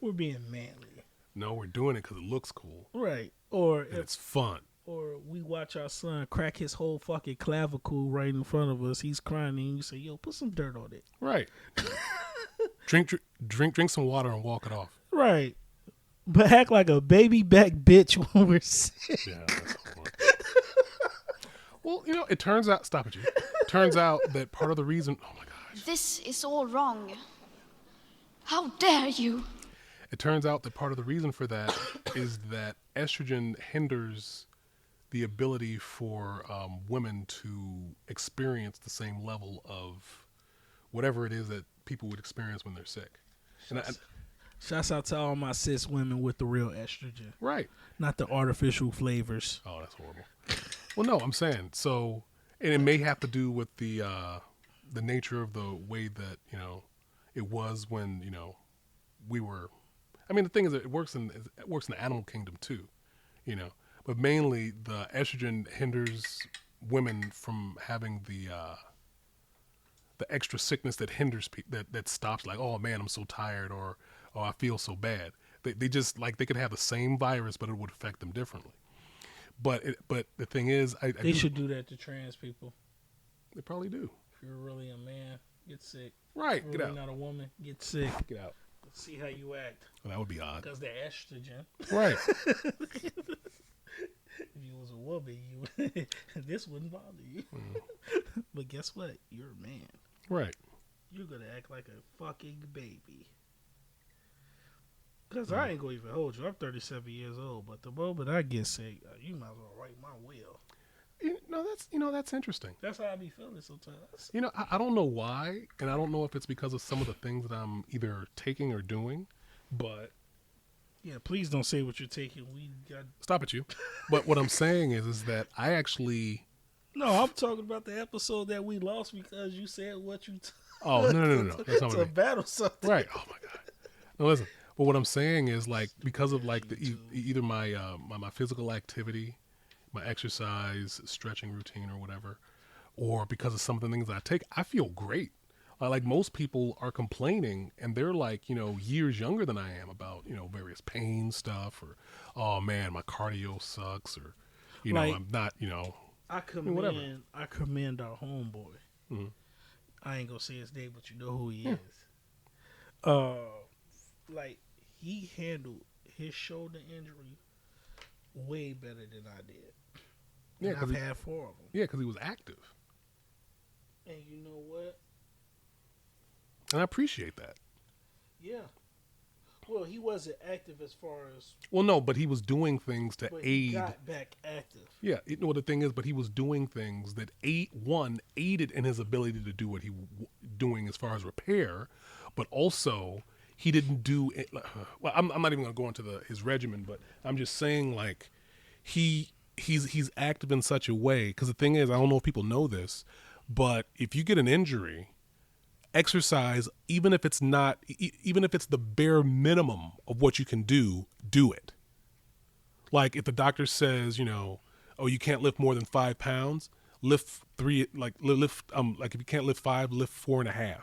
We're being manly. No, we're doing it because it looks cool. Right. Or and it's fun. Or we watch our son crack his whole fucking clavicle right in front of us. He's crying, and you say, "Yo, put some dirt on it." Right. drink some water and walk it off. Right. But act like a baby back bitch when we're sick. Yeah, that's horrible. Well, it turns out. Stop it, you. Turns out that part of the reason. Oh my gosh. This is all wrong. How dare you? It turns out that part of the reason for that is that estrogen hinders the ability for women to experience the same level of whatever it is that people would experience when they're sick. Shouts out to all my cis women with the real estrogen. Right. Not the artificial flavors. Oh, that's horrible. Well, no, I'm saying so, and it may have to do with the nature of the way that it was when we were. I mean, the thing is, that it works in the animal kingdom too, But mainly, the estrogen hinders women from having the extra sickness that hinders that stops. Like, oh man, I'm so tired, or oh, I feel so bad. They just like they could have the same virus, but it would affect them differently. But the thing is, they should do that to trans people. They probably do. If you're really a man, get sick. Right, really get out. Not a woman, get sick. Get out. See how you act. Well, that would be odd. Because the estrogen. Right. If you was a woman, this wouldn't bother you. But guess what? You're a man. Right. You're gonna act like a fucking baby. Because I ain't gonna even hold you. I'm 37 years old, but the moment I get sick, you might as well write my will. That's interesting. That's how I be feeling sometimes. I don't know why, and I don't know if it's because of some of the things that I'm either taking or doing, but yeah, please don't say what you're taking. We got stop it, you. But what I'm saying is that I actually. No, I'm talking about the episode that we lost because you said what you. Oh no! That's not what I mean. Battle something. Right. Oh my god. No, listen. But what I'm saying is like because of like either my my physical activity, my exercise, stretching routine or whatever, or because of some of the things that I take, I feel great. Like most people are complaining and they're like, years younger than I am about, various pain stuff or, oh man, my cardio sucks or, like, I'm not, I commend our homeboy. Mm-hmm. I ain't gonna say his name, but you know who he is. Like he handled his shoulder injury way better than I did. Yeah, and I've had 4 of them. Yeah, because he was active. And you know what? And I appreciate that. Yeah. Well, he wasn't active as far as. Well, no, but he was doing things to aid. He got back active. Yeah, the thing is, but he was doing things that aided in his ability to do what he was doing as far as repair, but also he didn't do. Well, I'm not even going to go into his regimen, but I'm just saying like he's active in such a way because the thing is, I don't know if people know this, but if you get an injury. Exercise, even if it's the bare minimum of what you can do it. Like if the doctor says, oh, you can't lift more than 5 pounds, lift 3, like if you can't lift 5, lift 4.5.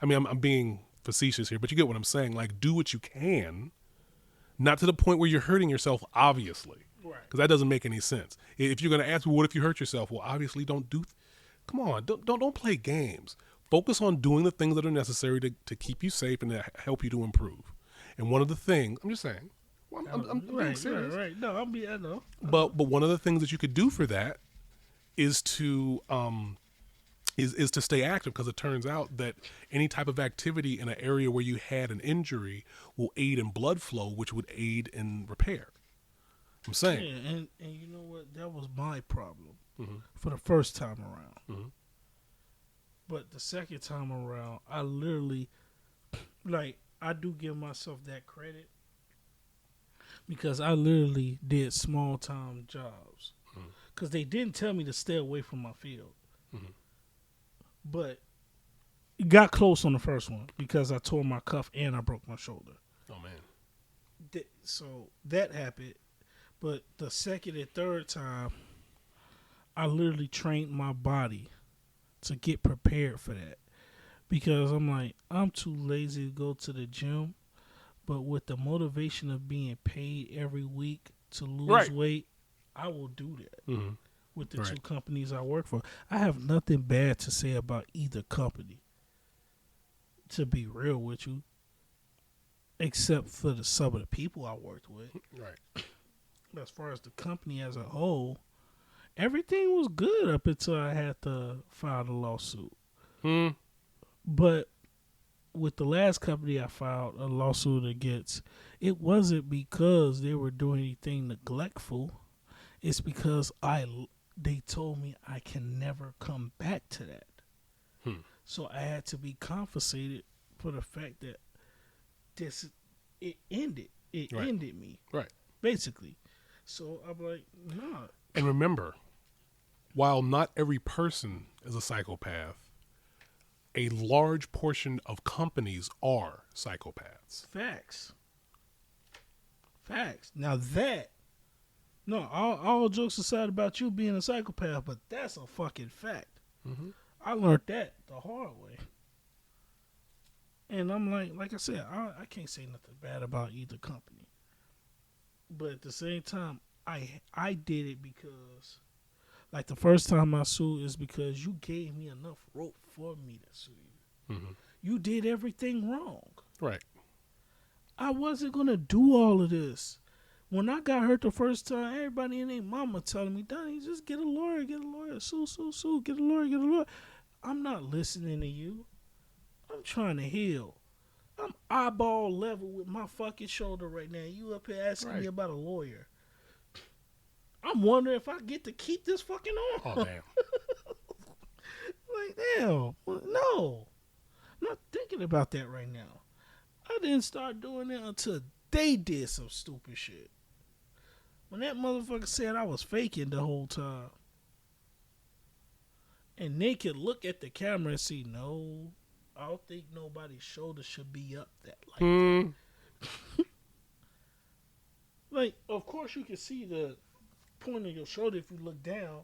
I mean, I'm being facetious here, but you get what I'm saying. Like do what you can, not to the point where you're hurting yourself, obviously. Right. Because that doesn't make any sense. If you're going to ask me, what if you hurt yourself? Well, obviously don't do, come on, don't play games. Focus on doing the things that are necessary to keep you safe and to help you to improve. And one of the things, I'm just saying, I'm being serious. Right. No, I know. But one of the things that you could do for that is to is to stay active because it turns out that any type of activity in an area where you had an injury will aid in blood flow, which would aid in repair. I'm saying. Yeah, and you know what? That was my problem for the first time around. Mm-hmm. But the second time around, I literally, I do give myself that credit because I literally did small time jobs because they didn't tell me to stay away from my field, but it got close on the first one because I tore my cuff and I broke my shoulder. Oh man. So that happened, but the second and third time, I literally trained my body to get prepared for that because I'm like, I'm too lazy to go to the gym, but with the motivation of being paid every week to lose weight, I will do that with the two companies I work for. I have nothing bad to say about either company, to be real with you, except for some of the people I worked with. Right. But as far as the company as a whole, everything was good up until I had to file the lawsuit. But with the last company I filed a lawsuit against, it wasn't because they were doing anything neglectful. It's because they told me I can never come back to that. So I had to be compensated for the fact that it ended. It ended me. Right. Basically. So I'm like, nah. And remember, while not every person is a psychopath, a large portion of companies are psychopaths. Facts. Now all jokes aside about you being a psychopath, but that's a fucking fact. I learned that the hard way. And I'm like I said, I can't say nothing bad about either company. But at the same time, I did it because, like, the first time I sued is because you gave me enough rope for me to sue you. You did everything wrong. Right. I wasn't going to do all of this. When I got hurt the first time, everybody and their mama telling me, Donnie, just get a lawyer, sue, get a lawyer. I'm not listening to you. I'm trying to heal. I'm eyeball level with my fucking shoulder right now. You up here asking me about a lawyer. I'm wondering if I get to keep this fucking on. Oh, damn. Like, damn. No. I'm not thinking about that right now. I didn't start doing that until they did some stupid shit. When that motherfucker said I was faking the whole time, and they could look at the camera and see, no, I don't think nobody's shoulder should be up that like that. Like, of course you can see the point of your shoulder if you look down,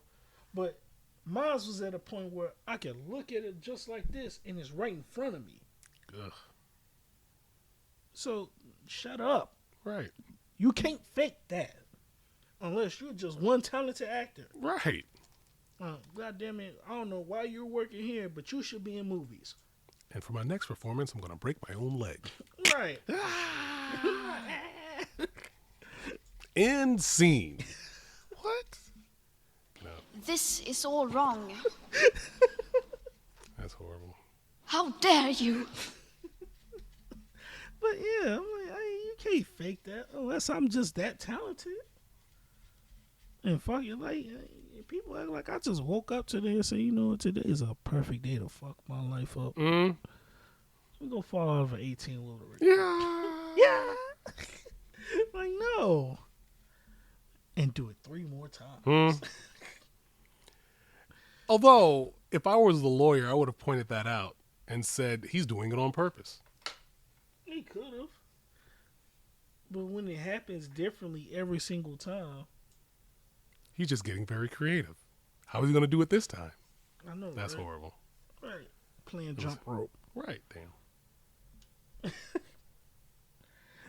but mine was at a point where I could look at it just like this, and it's right in front of me. Ugh. So, shut up. Right. You can't fake that unless you're just one talented actor. Right. God damn it, I don't know why you're working here, but you should be in movies. And for my next performance, I'm going to break my own leg. Right. End scene. What? No, This is all wrong. that's horrible. How dare you? But yeah, I'm like, you can't fake that unless I'm just that talented. And fuck it, like, people act like I just woke up today and say, you know what, today is a perfect day to fuck my life up. We're gonna fall out of an 18-wheeler. Yeah. Like, no. And do it 3 more times. Although, if I was the lawyer, I would have pointed that out and said he's doing it on purpose. He could have. But when it happens differently every single time. He's just getting very creative. How is he going to do it this time? I know, That's right? horrible. Right. Playing jump rope. Right, damn.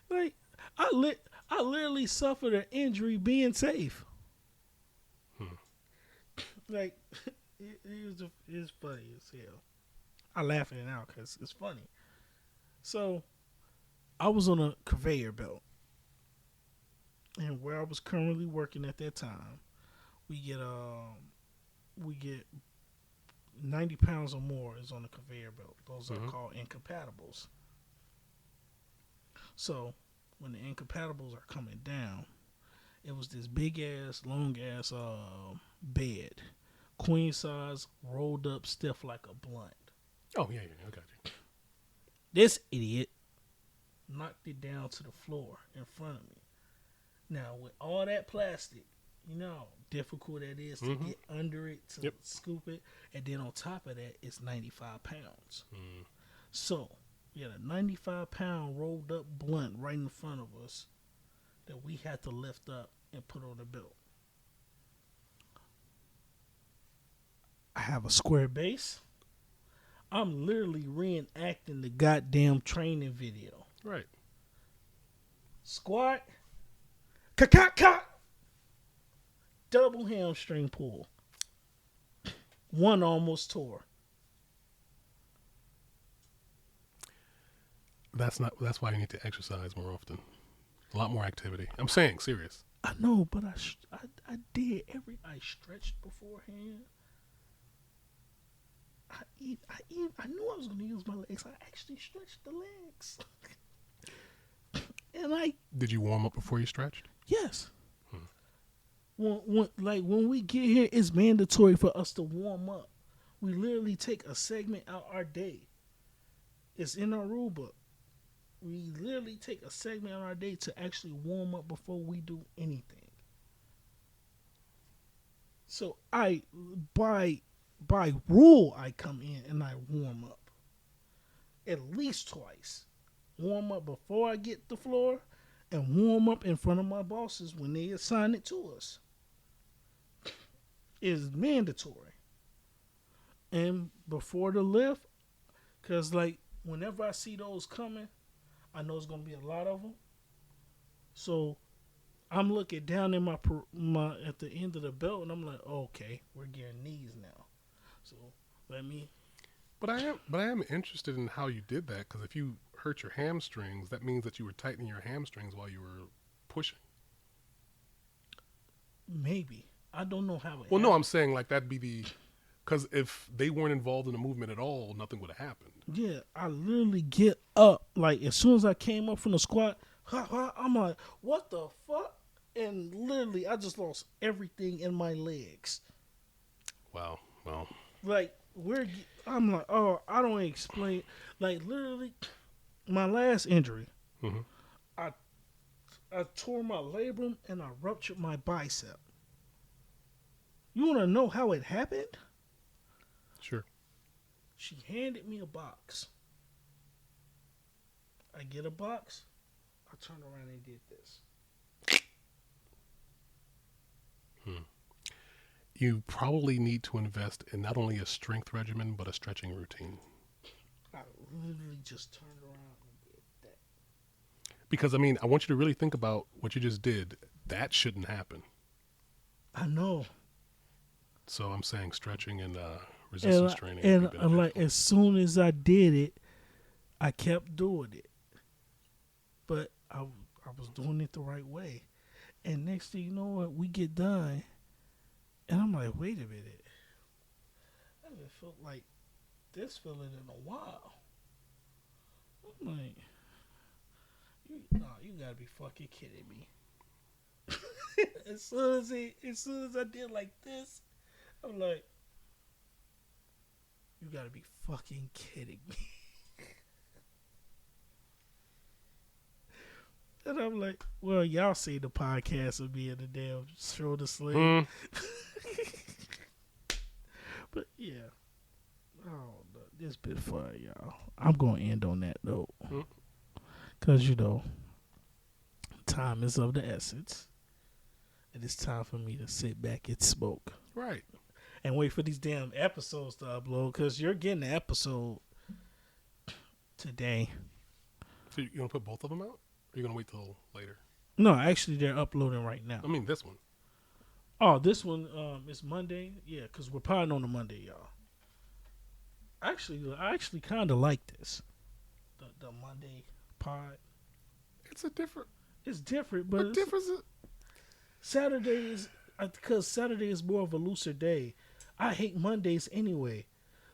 Like, I literally suffered an injury being safe. Like, it's funny as hell. I laugh at it now because it's funny. So, I was on a conveyor belt. And where I was currently working at that time, we get 90 pounds or more is on the conveyor belt. Those are called incompatibles. So, when the incompatibles are coming down, it was this big ass, long ass bed, queen size, rolled up stiff like a blunt. Oh, yeah, I got you. This idiot knocked it down to the floor in front of me. Now with all that plastic, you know how difficult that is to get under it, to scoop it, and then on top of that, it's 95 pounds. So we had a 95-pound rolled up blunt right in front of us that we had to lift up and put on the belt. I have a square base. I'm literally reenacting the goddamn training video. Right. Squat. Ka-ka-ka. Double hamstring pull. One almost tore. That's why you need to exercise more often. A lot more activity. I'm saying serious. I know, but I did I stretched beforehand. I knew I was going to use my legs. I actually stretched the legs. And Did you warm up before you stretched? Yes. When we get here, it's mandatory for us to warm up. We literally take a segment out our day. It's in our rule book. We literally take a segment out our day to actually warm up before we do anything. So by rule, I come in and I warm up at least twice. Warm up before I get the floor and warm up in front of my bosses when they assign it to us. It's mandatory. And before the lift, because like whenever I see those coming, I know it's going to be a lot of them. So I'm looking down in my at the end of the belt and I'm like, okay, we're getting knees now. So let me. But I am interested in how you did that, because if you hurt your hamstrings, that means that you were tightening your hamstrings while you were pushing. Maybe. I don't know how it Well, happened. no, I'm saying like that'd be because if they weren't involved in the movement at all, nothing would have happened. Yeah, I literally get up. Like, as soon as I came up from the squat, I'm like, what the fuck? And literally, I just lost everything in my legs. Wow. Well. Like, I'm like, oh, I don't explain. Like, literally, my last injury, I tore my labrum and I ruptured my bicep. You want to know how it happened? Sure. She handed me a box. I get a box. I turned around and did this. You probably need to invest in not only a strength regimen, but a stretching routine. I literally just turned around and did that. Because, I mean, I want you to really think about what you just did. That shouldn't happen. I know. So I'm saying stretching and resistance training. And like, as soon as I did it, I kept doing it. But I was doing it the right way. And next thing you know what, we get done. And I'm like, wait a minute. I haven't felt like this feeling in a while. I'm like, you gotta be fucking kidding me. as soon as I did like this, I'm like, you gotta be fucking kidding me. And I'm like, well, y'all see the podcast of me in the damn shoulder sling. But yeah. Oh, this been fun, y'all. I'm going to end on that note. Because, you know, time is of the essence. And it's time for me to sit back and smoke. Right. And wait for these damn episodes to upload. Because you're getting the episode today. So you going to put both of them out? Or are you going to wait till later? No, actually, they're uploading right now. I mean, this one. Oh, this one is Monday? Yeah, because we're podding on a Monday, y'all. I actually kind of like this. The Monday pod. It's different, but what difference is Saturday is, because Saturday is more of a looser day. I hate Mondays anyway.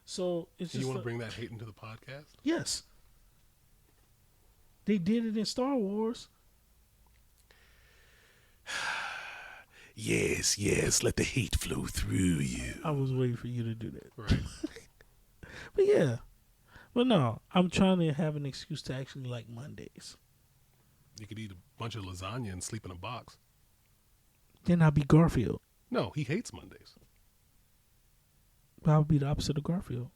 So it's just. You want to bring that hate into the podcast? Yes. They did it in Star Wars. Yes, let the hate flow through you. I was waiting for you to do that. Right. But yeah. But no, I'm trying to have an excuse to actually like Mondays. You could eat a bunch of lasagna and sleep in a box. Then I'll be Garfield. No, he hates Mondays. But I would be the opposite of Garfield.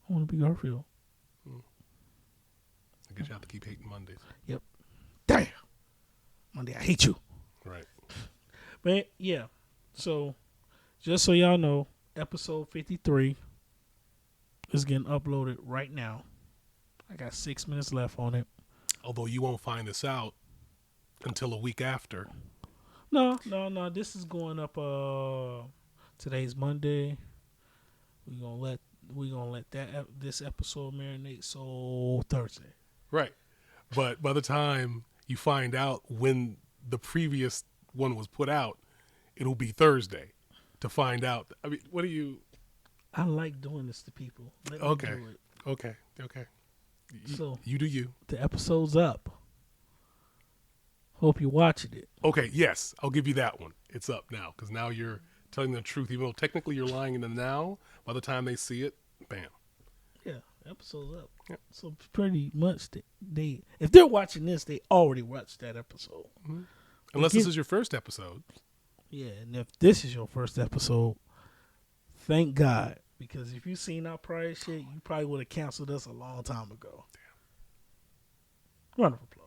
I want to be Garfield. I guess you have to keep hating Mondays. Yep. Damn. Monday, I hate you. Right. But yeah. So, just so y'all know, episode 53 is getting uploaded right now. I got 6 minutes left on it. Although you won't find this out until a week after. No. This is going up. Today's Monday. We're gonna let this episode marinate. So Thursday. Right. But by the time you find out when the previous one was put out, it'll be Thursday to find out. I mean, what do you? I like doing this to people. Let me Okay. do it. Okay. So You do you. the episode's up. Hope you're watching it. Okay, yes, I'll give you that one. It's up now because now you're telling the truth, even though technically you're lying in the now. By the time they see it, bam. Yeah, episode's up. Yep. So pretty much they if they're watching this, they already watched that episode. Unless this is your first episode. Yeah, and if this is your first episode, thank God. Because if you seen our prior shit, you probably would have canceled us a long time ago. Damn. Round of applause.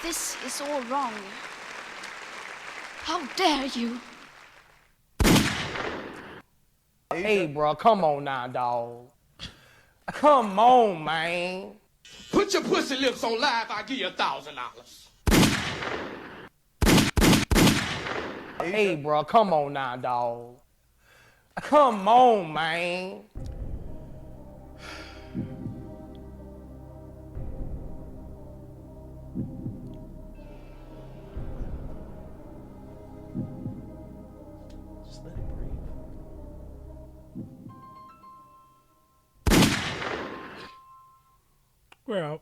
This is all wrong. How dare you? Hey, bro, come on now, dog. Come on, man. Put your pussy lips on live, I'll give you $1,000. Hey, bro, come on now, dog. Come on, man. Just let it breathe. We're out.